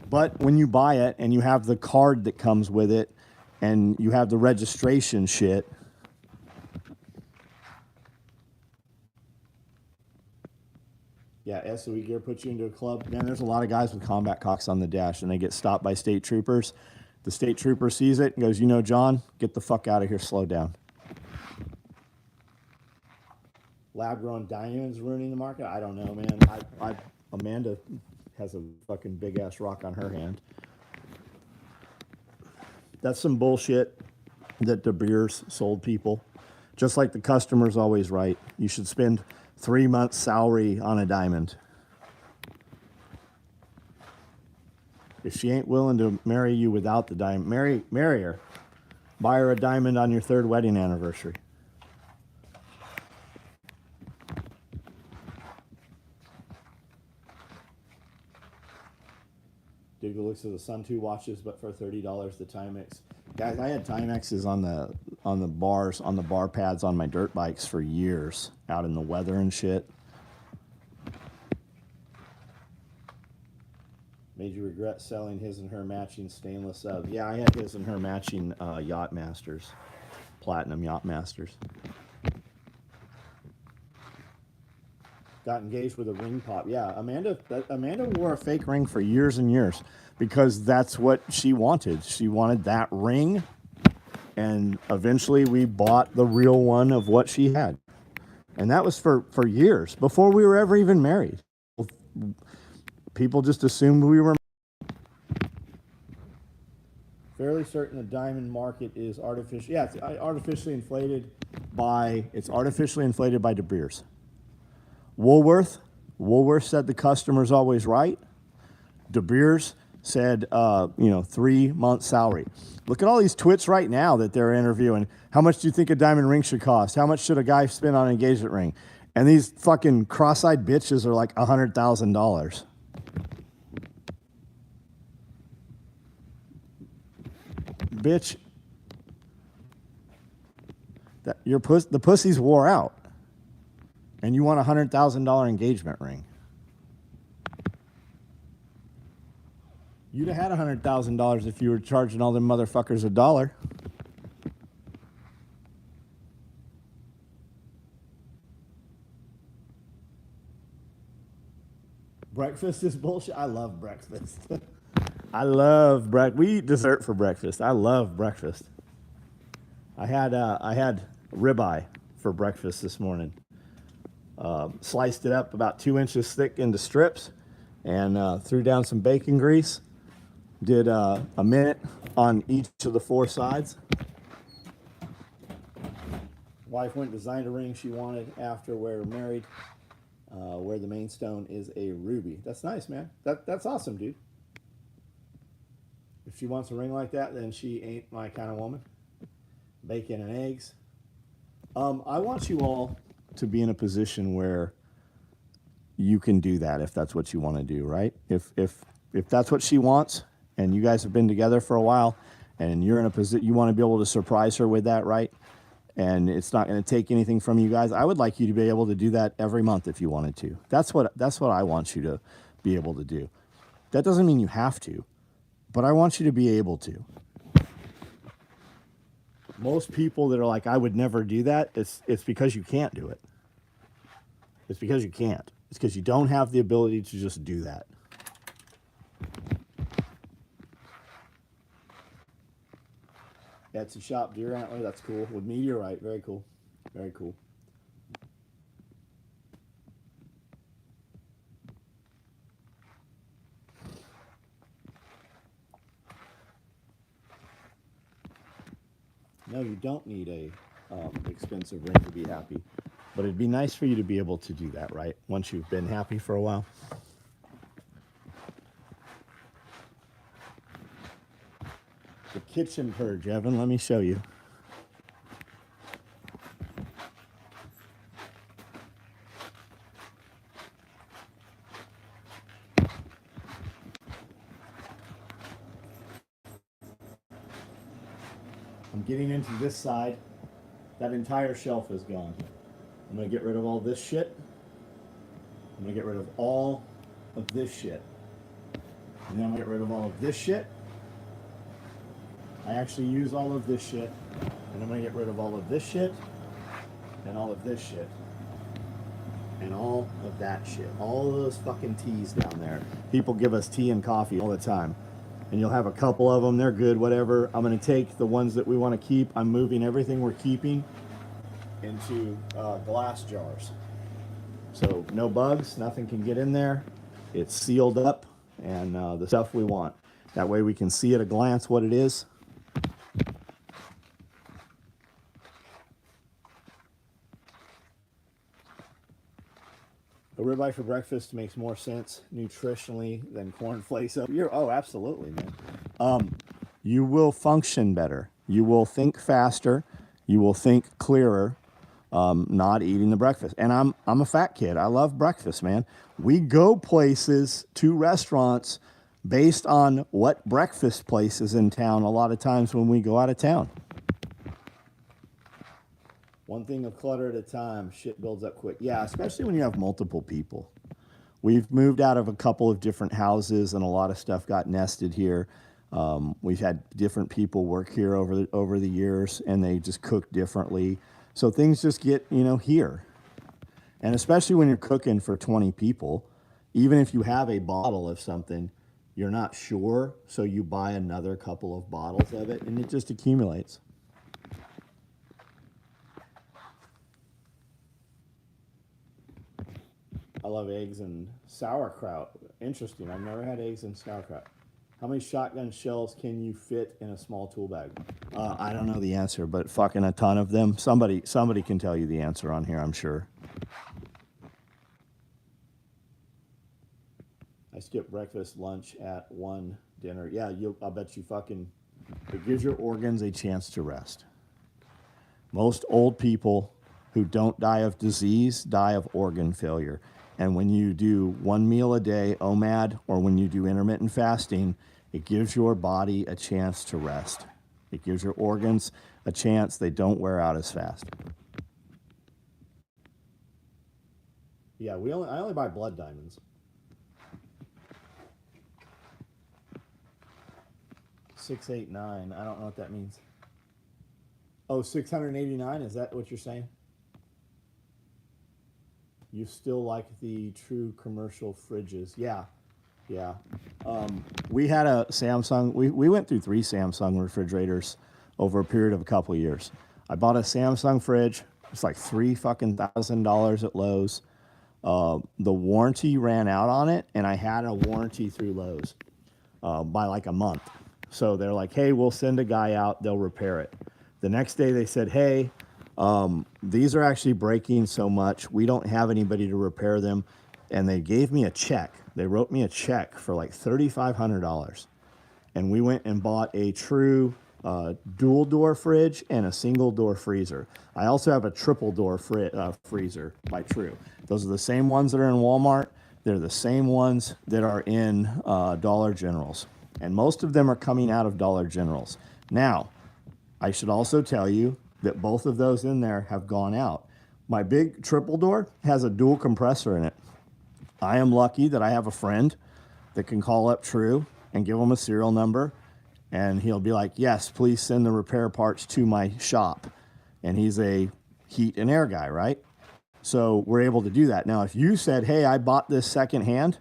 But when you buy it and you have the card that comes with it, and you have the registration shit. Yeah, SOE gear puts you into a club. Man, there's a lot of guys with combat cocks on the dash, and they get stopped by state troopers. The state trooper sees it and goes, John, get the fuck out of here, slow down. Lab-grown diamonds ruining the market? I don't know, man. Amanda has a fucking big-ass rock on her hand. That's some bullshit that De Beers sold people. Just like the customer's always right. You should spend 3 months' salary on a diamond. If she ain't willing to marry you without the diamond, marry her. Buy her a diamond on your 3rd wedding anniversary. Dig the looks of the Sun 2 watches, but for $30 the Timex. Guys, I had Timexes on the bars, on the bar pads on my dirt bikes for years, out in the weather and shit. Made you regret selling his and her matching stainless sub. Yeah, I had his and her matching Yacht Masters, Platinum Yacht Masters. Got engaged with a ring pop. Yeah, Amanda wore a fake ring for years and years because that's what she wanted. She wanted that ring, and eventually we bought the real one of what she had. And that was for years, before we were ever even married. People just assumed we were. Fairly certain the diamond market is artificial. Yeah, it's artificially inflated by De Beers. Woolworth said the customer's always right. De Beers said, 3 months salary. Look at all these twits right now that they're interviewing. How much do you think a diamond ring should cost? How much should a guy spend on an engagement ring? And these fucking cross-eyed bitches are like $100,000. bitch, the pussy's wore out, and you want a $100,000 engagement ring. You'd have had $100,000 if you were charging all them motherfuckers $1. Breakfast is bullshit. I love breakfast. I love breakfast. We eat dessert for breakfast. I love breakfast. I had ribeye for breakfast this morning. Sliced it up about 2 inches thick into strips, and threw down some bacon grease. Did a minute on each of the 4 sides. Wife went and designed a ring she wanted after we're married, where the main stone is a ruby. That's nice, man. That's awesome, dude. If she wants a ring like that, then she ain't my kind of woman. Bacon and eggs. I want you all to be in a position where you can do that if that's what you want to do, right? If that's what she wants, and you guys have been together for a while, and you're in a position you want to be able to surprise her with that, right? And it's not going to take anything from you guys. I would like you to be able to do that every month if you wanted to. That's what I want you to be able to do. That doesn't mean you have to, but I want you to be able to. Most people that are like, I would never do that, it's because you can't do it. It's because you can't. It's because you don't have the ability to just do that. Etsy shop, deer antler, that's cool. With me, you're right. Very cool. Very cool. No, you don't need a expensive ring to be happy. But it'd be nice for you to be able to do that, right? Once you've been happy for a while. The kitchen purge, Evan, let me show you. I'm getting into this side. That entire shelf is gone. I'm going to get rid of all this shit. I'm going to get rid of all of this shit. And then I'm going to get rid of all of this shit. I actually use all of this shit. And I'm going to get rid of all of this shit. And all of this shit. And all of that shit. All those fucking teas down there. People give us tea and coffee all the time. And you'll have a couple of them. They're good, whatever. I'm going to take the ones that we want to keep. I'm moving everything we're keeping into glass jars. So no bugs, nothing can get in there. It's sealed up, and the stuff we want. That way we can see at a glance what it is. A ribeye for breakfast makes more sense nutritionally than cornflakes. Oh, absolutely, man. You will function better. You will think faster. You will think clearer. Not eating the breakfast. And I'm a fat kid. I love breakfast, man. We go places to restaurants based on what breakfast place is in town a lot of times when we go out of town. One thing of clutter at a time, shit builds up quick. Yeah, especially when you have multiple people. We've moved out of a couple of different houses, and a lot of stuff got nested here. We've had different people work here over the years, and they just cook differently. So things just get, here. And especially when you're cooking for 20 people, even if you have a bottle of something, you're not sure, so you buy another couple of bottles of it, and it just accumulates. I love eggs and sauerkraut. Interesting. I've never had eggs and sauerkraut. How many shotgun shells can you fit in a small tool bag? I don't know the answer, but fucking a ton of them. Somebody can tell you the answer on here, I'm sure. I skip breakfast, lunch at 1, dinner. Yeah, I'll bet you fucking... It gives your organs a chance to rest. Most old people who don't die of disease die of organ failure. And when you do 1 meal a day, OMAD, or when you do intermittent fasting, it gives your body a chance to rest. It gives your organs a chance. They don't wear out as fast. Yeah, I only buy blood diamonds. 689. I don't know what that means. Oh, 689? Is that what you're saying? You still like the true commercial fridges? Yeah, yeah. We had a Samsung. We went through 3 Samsung refrigerators over a period of a couple of years. I bought a Samsung fridge. It's like $3,000 at Lowe's. The warranty ran out on it, and I had a warranty through Lowe's by like a month. So they're like, hey, we'll send a guy out. They'll repair it. The next day they said, hey, these are actually breaking so much. We don't have anybody to repair them. And they gave me a check. They wrote me a check for like $3,500. And we went and bought a true dual door fridge and a single door freezer. I also have a triple door freezer by True. Those are the same ones that are in Walmart. They're the same ones that are in Dollar Generals. And most of them are coming out of Dollar Generals. Now, I should also tell you that both of those in there have gone out. My big triple door has a dual compressor in it. I am lucky that I have a friend that can call up True and give them a serial number, and he'll be like, yes, please send the repair parts to my shop. And he's a heat and air guy, right? So we're able to do that. Now, if you said, hey, I bought this secondhand,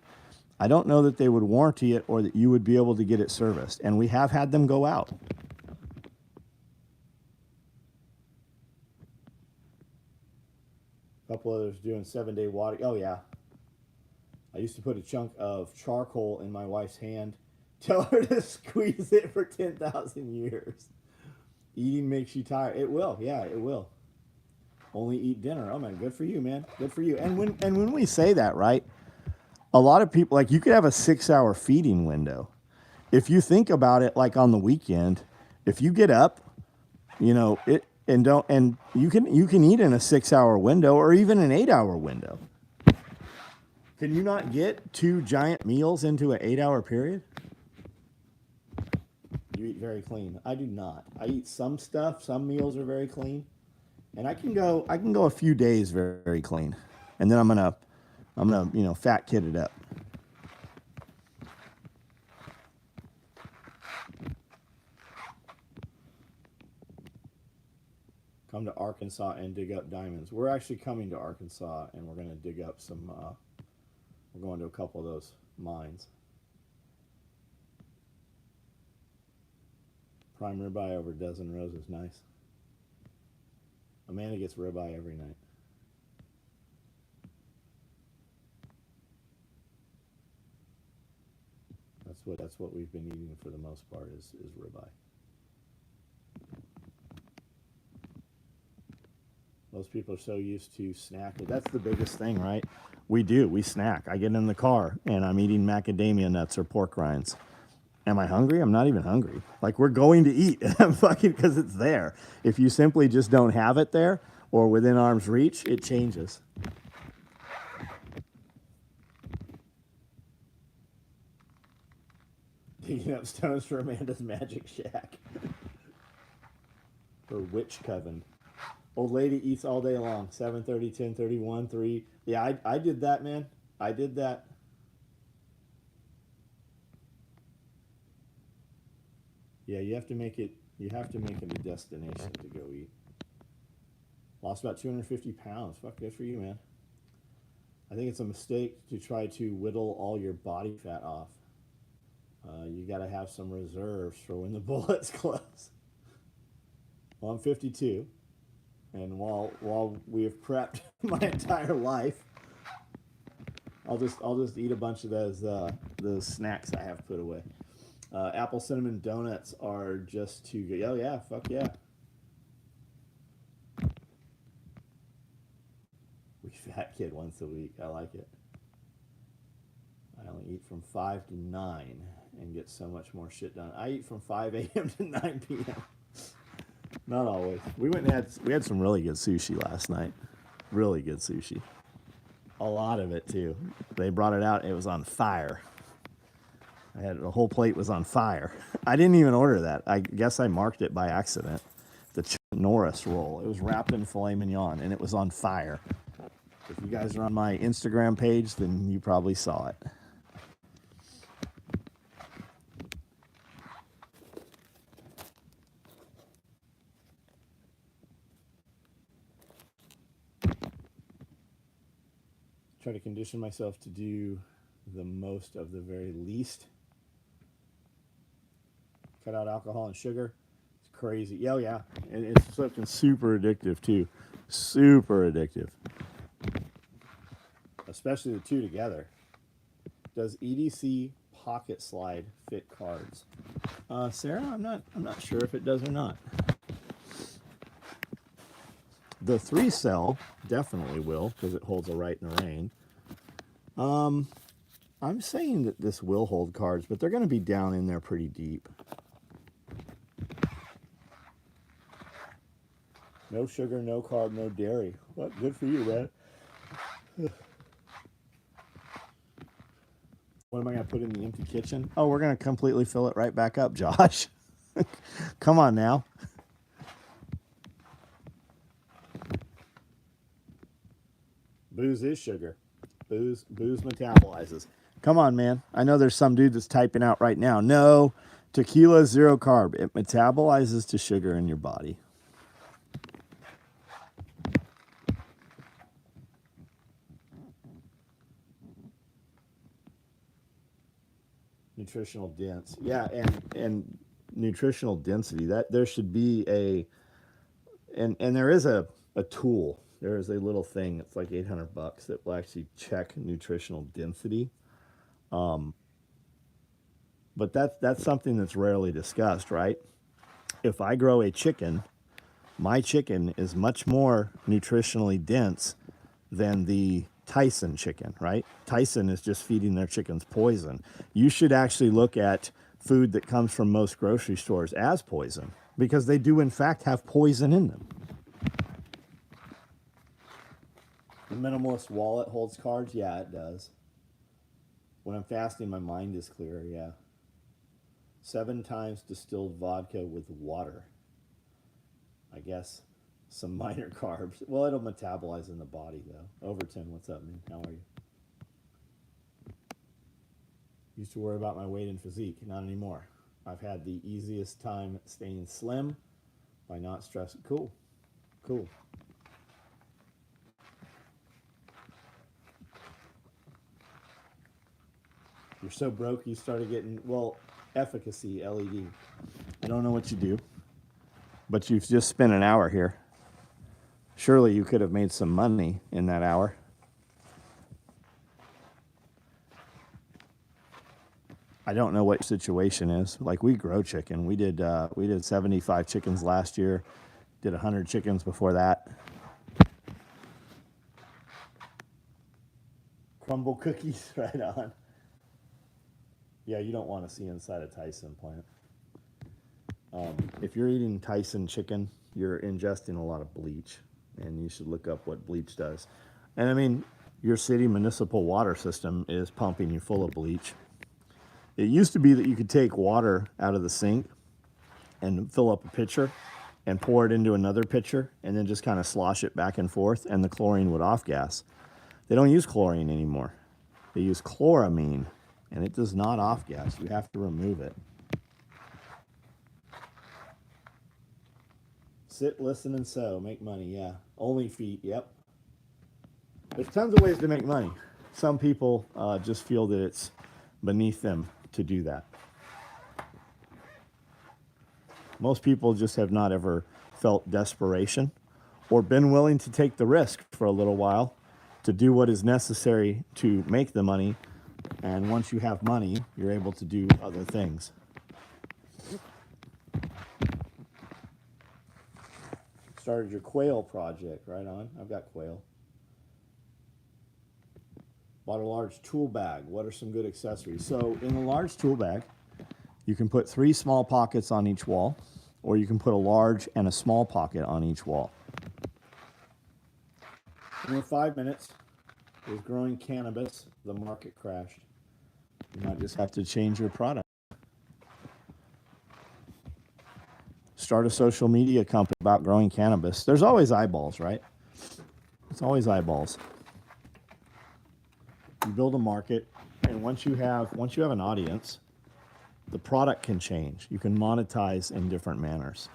I don't know that they would warranty it or that you would be able to get it serviced. And we have had them go out. A couple others doing 7-day water. Oh, yeah. I used to put a chunk of charcoal in my wife's hand, tell her to squeeze it for 10,000 years. Eating makes you tired. It will. Yeah, it will. Only eat dinner. Oh, man, good for you, man. Good for you. And when we say that, right, a lot of people, like, you could have a 6-hour feeding window. If you think about it, like on the weekend, if you get up, you know, you can eat in a 6-hour window or even an 8-hour window. Can you not get 2 giant meals into an 8-hour period? You eat very clean. I do not. I eat some stuff. Some meals are very clean, and I can go a few days very, very clean, and then I'm gonna fat kid it up. Come to Arkansas and dig up diamonds. We're actually coming to Arkansas, and we're gonna dig up some. We're going to a couple of those mines. Prime ribeye over a dozen roses, nice. Amanda gets ribeye every night. That's what we've been eating for the most part is ribeye. Most people are so used to snacking. That's the biggest thing, right? We snack. I get in the car and I'm eating macadamia nuts or pork rinds. Am I hungry? I'm not even hungry. Like, we're going to eat. I'm fucking, because it's there. If you simply just don't have it there or within arm's reach, it changes. Digging up stones for Amanda's magic shack. Her witch coven. Old lady eats all day long. 7:30, 10:30, 1, 3. Yeah, I did that, man. I did that. Yeah, you have to make it a destination to go eat. Lost about 250 pounds. Fuck, good for you, man. I think it's a mistake to try to whittle all your body fat off. You got to have some reserves for when the bullets close. Well, I'm 52, and while we have prepped my entire life, I'll just eat a bunch of those snacks I have put away. Apple cinnamon donuts are just too good. Oh yeah, fuck yeah. We fat kid once a week. I like it. I only eat from 5 to 9 and get so much more shit done. I eat from 5 a.m. to 9 p.m. Not always. We had some really good sushi last night. Really good sushi. A lot of it too. They brought it out. It was on fire. I had the whole plate was on fire. I didn't even order that. I guess I marked it by accident. The Norris roll. It was wrapped in filet mignon and it was on fire. If you guys are on my Instagram page, then you probably saw it. Try to condition myself to do the most of the very least. Cut out alcohol and sugar. It's crazy. Yeah, yeah. And it's something super addictive too. Super addictive. Especially the two together. Does EDC pocket slide fit cards? Sarah, I'm not sure if it does or not. The 3-cell definitely will, because it holds a right in the rain. I'm saying that this will hold cards, but they're going to be down in there pretty deep. No sugar, no carb, no dairy. What? Good for you, man. What am I going to put in the empty kitchen? Oh, we're going to completely fill it right back up, Josh. Come on now. Booze is sugar. Booze metabolizes. Come on, man. I know there's some dude that's typing out right now. No, tequila is 0 carb. It metabolizes to sugar in your body. Nutritional dense. Yeah, and nutritional density. That there should be a and there is a tool. There is a little thing. It's like $800 that will actually check nutritional density. But that's something that's rarely discussed, right? If I grow a chicken, my chicken is much more nutritionally dense than the Tyson chicken, right? Tyson is just feeding their chickens poison. You should actually look at food that comes from most grocery stores as poison, because they do in fact have poison in them. The minimalist wallet holds cards? Yeah, it does. When I'm fasting, my mind is clearer, yeah. 7 times distilled vodka with water. I guess some minor carbs. Well, it'll metabolize in the body, though. Overton, what's up, man? How are you? Used to worry about my weight and physique. Not anymore. I've had the easiest time staying slim by not stressing. Cool. Cool. You're so broke you started getting, well, efficacy LED. I don't know what you do, but you've just spent an hour here. Surely you could have made some money in that hour. I don't know what your situation is. Like, we grow chicken. We did 75 chickens last year. Did 100 chickens before that. Crumble cookies, right on. Yeah, you don't want to see inside a Tyson plant. If you're eating Tyson chicken, you're ingesting a lot of bleach, and you should look up what bleach does. And I mean, your city municipal water system is pumping you full of bleach. It used to be that you could take water out of the sink and fill up a pitcher and pour it into another pitcher and then just kind of slosh it back and forth, and the chlorine would off gas. They don't use chlorine anymore. They use chloramine, and it does not off gas. You have to remove it. Sit, listen, and sew. Make money, yeah. Only feet, yep. There's tons of ways to make money. Some people just feel that it's beneath them to do that. Most people just have not ever felt desperation or been willing to take the risk for a little while to do what is necessary to make the money. And once you have money, you're able to do other things. Started your quail project, right on. I've got quail. Bought a large tool bag. What are some good accessories? So in a large tool bag, you can put 3 small pockets on each wall, or you can put a large and a small pocket on each wall. In 5 minutes, with growing cannabis, the market crashed. You might just have to change your product. Start a social media company about growing cannabis. There's always eyeballs, right? It's always eyeballs. You build a market, and once you have an audience, the product can change. You can monetize in different manners.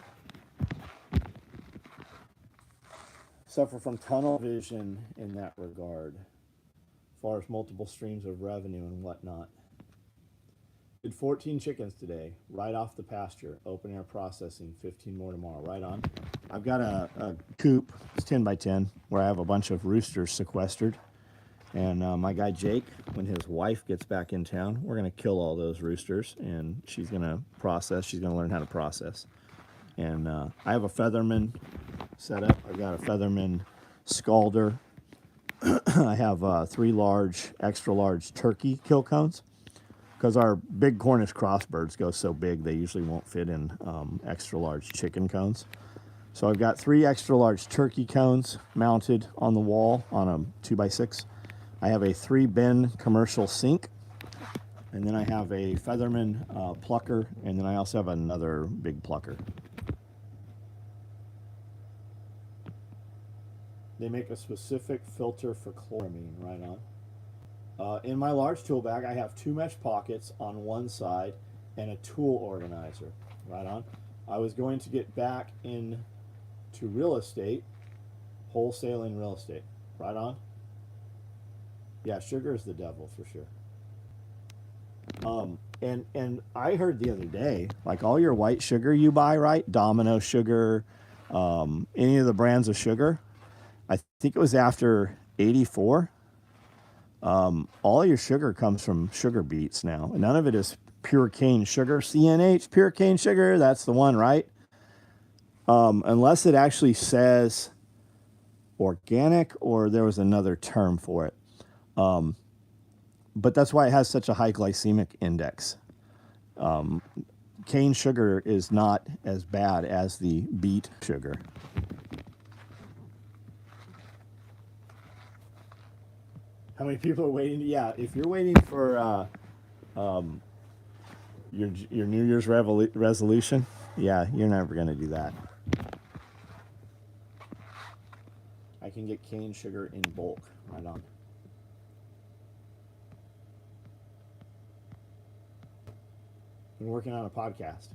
Suffer from tunnel vision in that regard, as far as multiple streams of revenue and whatnot. Did 14 chickens today, right off the pasture, open air processing, 15 more tomorrow, right on. I've got a coop, it's 10 by 10, where I have a bunch of roosters sequestered. And my guy Jake, when his wife gets back in town, we're going to kill all those roosters, and she's going to process. She's going to learn how to process. And I have a Featherman set up. I've got a Featherman scalder. I have 3 extra large turkey kill cones, because our big Cornish crossbirds go so big they usually won't fit in extra large chicken cones. So I've got 3 extra large turkey cones mounted on the wall on a 2x6. I have a 3-bin commercial sink, and then I have a Featherman plucker, and then I also have another big plucker. They make a specific filter for chloramine, right on. In my large tool bag, I have 2 mesh pockets on one side and a tool organizer, right on. I was going to get back into real estate, wholesaling real estate, right on. Yeah, sugar is the devil for sure. And I heard the other day, like all your white sugar you buy, right? Domino sugar, any of the brands of sugar. I think it was after 84. All your sugar comes from sugar beets now. And none of it is pure cane sugar. CNH, pure cane sugar, that's the one, right? Unless it actually says organic, or there was another term for it. But that's why it has such a high glycemic index. Cane sugar is not as bad as the beet sugar. How many people are waiting? Yeah, if you're waiting for your New Year's resolution, yeah, you're never going to do that. I can get cane sugar in bulk, right on. Been working on a podcast,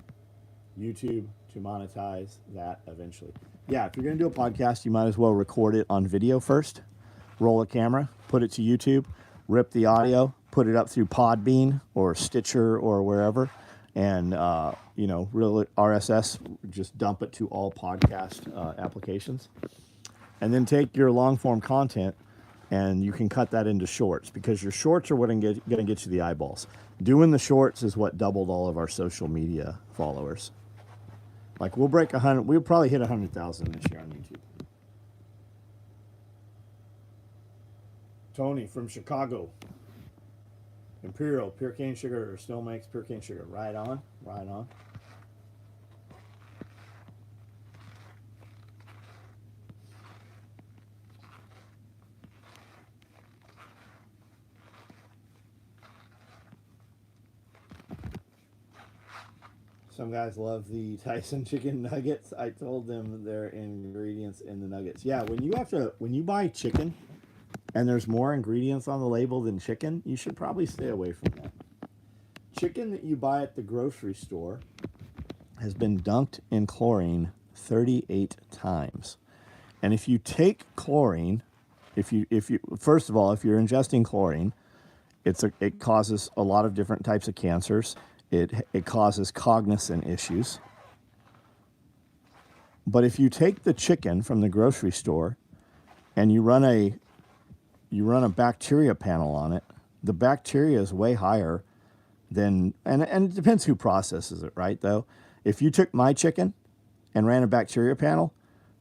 YouTube, to monetize that eventually. Yeah, if you're going to do a podcast, you might as well record it on video first, roll a camera, put it to YouTube, rip the audio, put it up through Podbean or Stitcher or wherever, and real RSS, just dump it to all podcast applications, and then take your long form content and you can cut that into shorts, because your shorts are what going to get you the eyeballs. Doing the shorts is what doubled all of our social media followers. Like we'll break 100, we'll probably hit 100,000 this year on YouTube. Tony from Chicago. Imperial, pure cane sugar, still makes pure cane sugar. Right on, right on. Some guys love the Tyson chicken nuggets. I told them their ingredients in the nuggets. Yeah, when you buy chicken and there's more ingredients on the label than chicken, you should probably stay away from that. Chicken that you buy at the grocery store has been dunked in chlorine 38 times. And if you take chlorine, if you first of all, if you're ingesting chlorine, it causes a lot of different types of cancers. It causes cognizant issues. But if you take the chicken from the grocery store and you run a bacteria panel on it, the bacteria is way higher than, and it depends who processes it, right, though? If you took my chicken and ran a bacteria panel,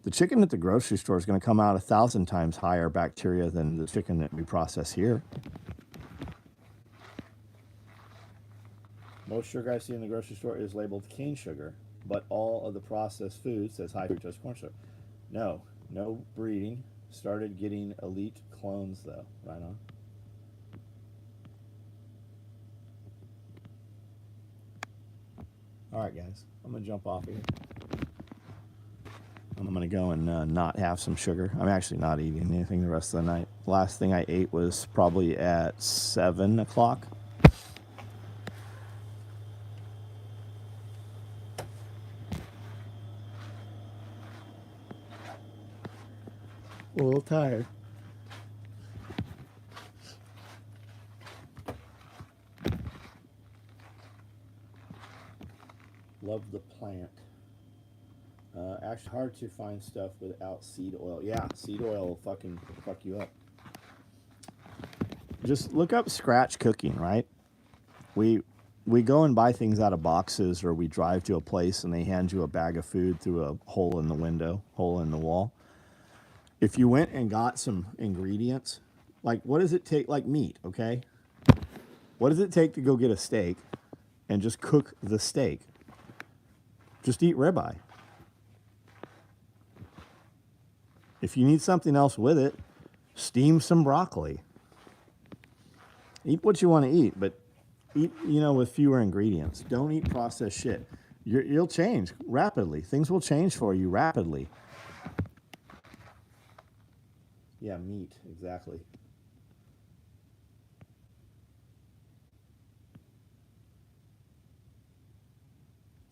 the chicken at the grocery store is going to come out 1,000 times higher bacteria than the chicken that we process here. Most sugar I see in the grocery store is labeled cane sugar, but all of the processed food says high fructose corn syrup. No breeding. Started getting elite clones though, right on. All right, guys, I'm gonna jump off here. I'm gonna go and not have some sugar. I'm actually not eating anything the rest of the night. Last thing I ate was probably at 7 o'clock. A little tired. Love the plant. Actually, hard to find stuff without seed oil. Yeah, seed oil will fucking fuck you up. Just look up scratch cooking, right? We go and buy things out of boxes, or we drive to a place and they hand you a bag of food through a hole in the window, hole in the wall. If you went and got some ingredients, like what does it take, like meat, okay? What does it take to go get a steak and just cook the steak? Just eat ribeye. If you need something else with it, steam some broccoli. Eat what you want to eat, but eat, with fewer ingredients. Don't eat processed shit. You'll change rapidly. Things will change for you rapidly. Yeah, meat, exactly.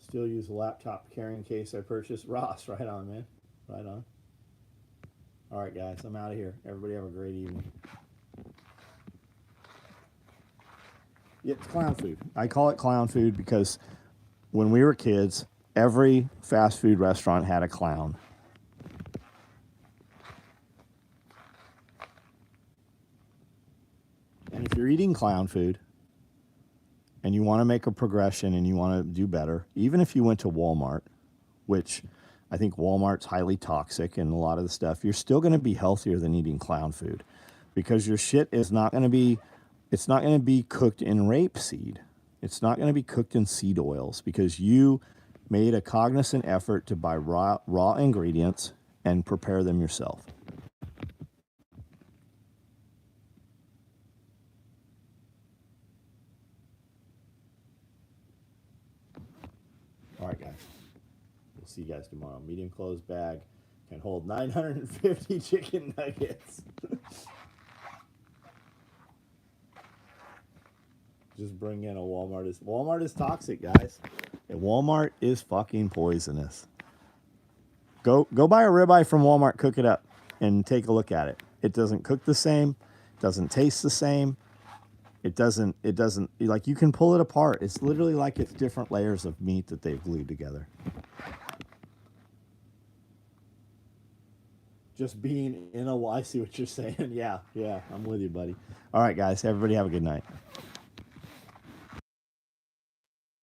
Still use a laptop carrying case I purchased. Ross, right on, man. Right on. All right, guys, I'm out of here. Everybody have a great evening. It's clown food. I call it clown food because when we were kids, every fast food restaurant had a clown. And if you're eating clown food and you want to make a progression and you want to do better, even if you went to Walmart, which I think Walmart's highly toxic and a lot of the stuff, you're still going to be healthier than eating clown food because your shit is not going to be, it's not going to be cooked in rapeseed. It's not going to be cooked in seed oils because you made a cognizant effort to buy raw ingredients and prepare them yourself. All right, guys. We'll see you guys tomorrow. Medium closed bag can hold 950 chicken nuggets. Just bring in a Walmart. Walmart is toxic, guys. And Walmart is fucking poisonous. Go buy a ribeye from Walmart, cook it up, and take a look at it. It doesn't cook the same. It doesn't taste the same. It doesn't, like, you can pull it apart. It's literally like it's different layers of meat that they've glued together. Just being in a, I see what you're saying. Yeah, I'm with you, buddy. All right, guys, everybody have a good night.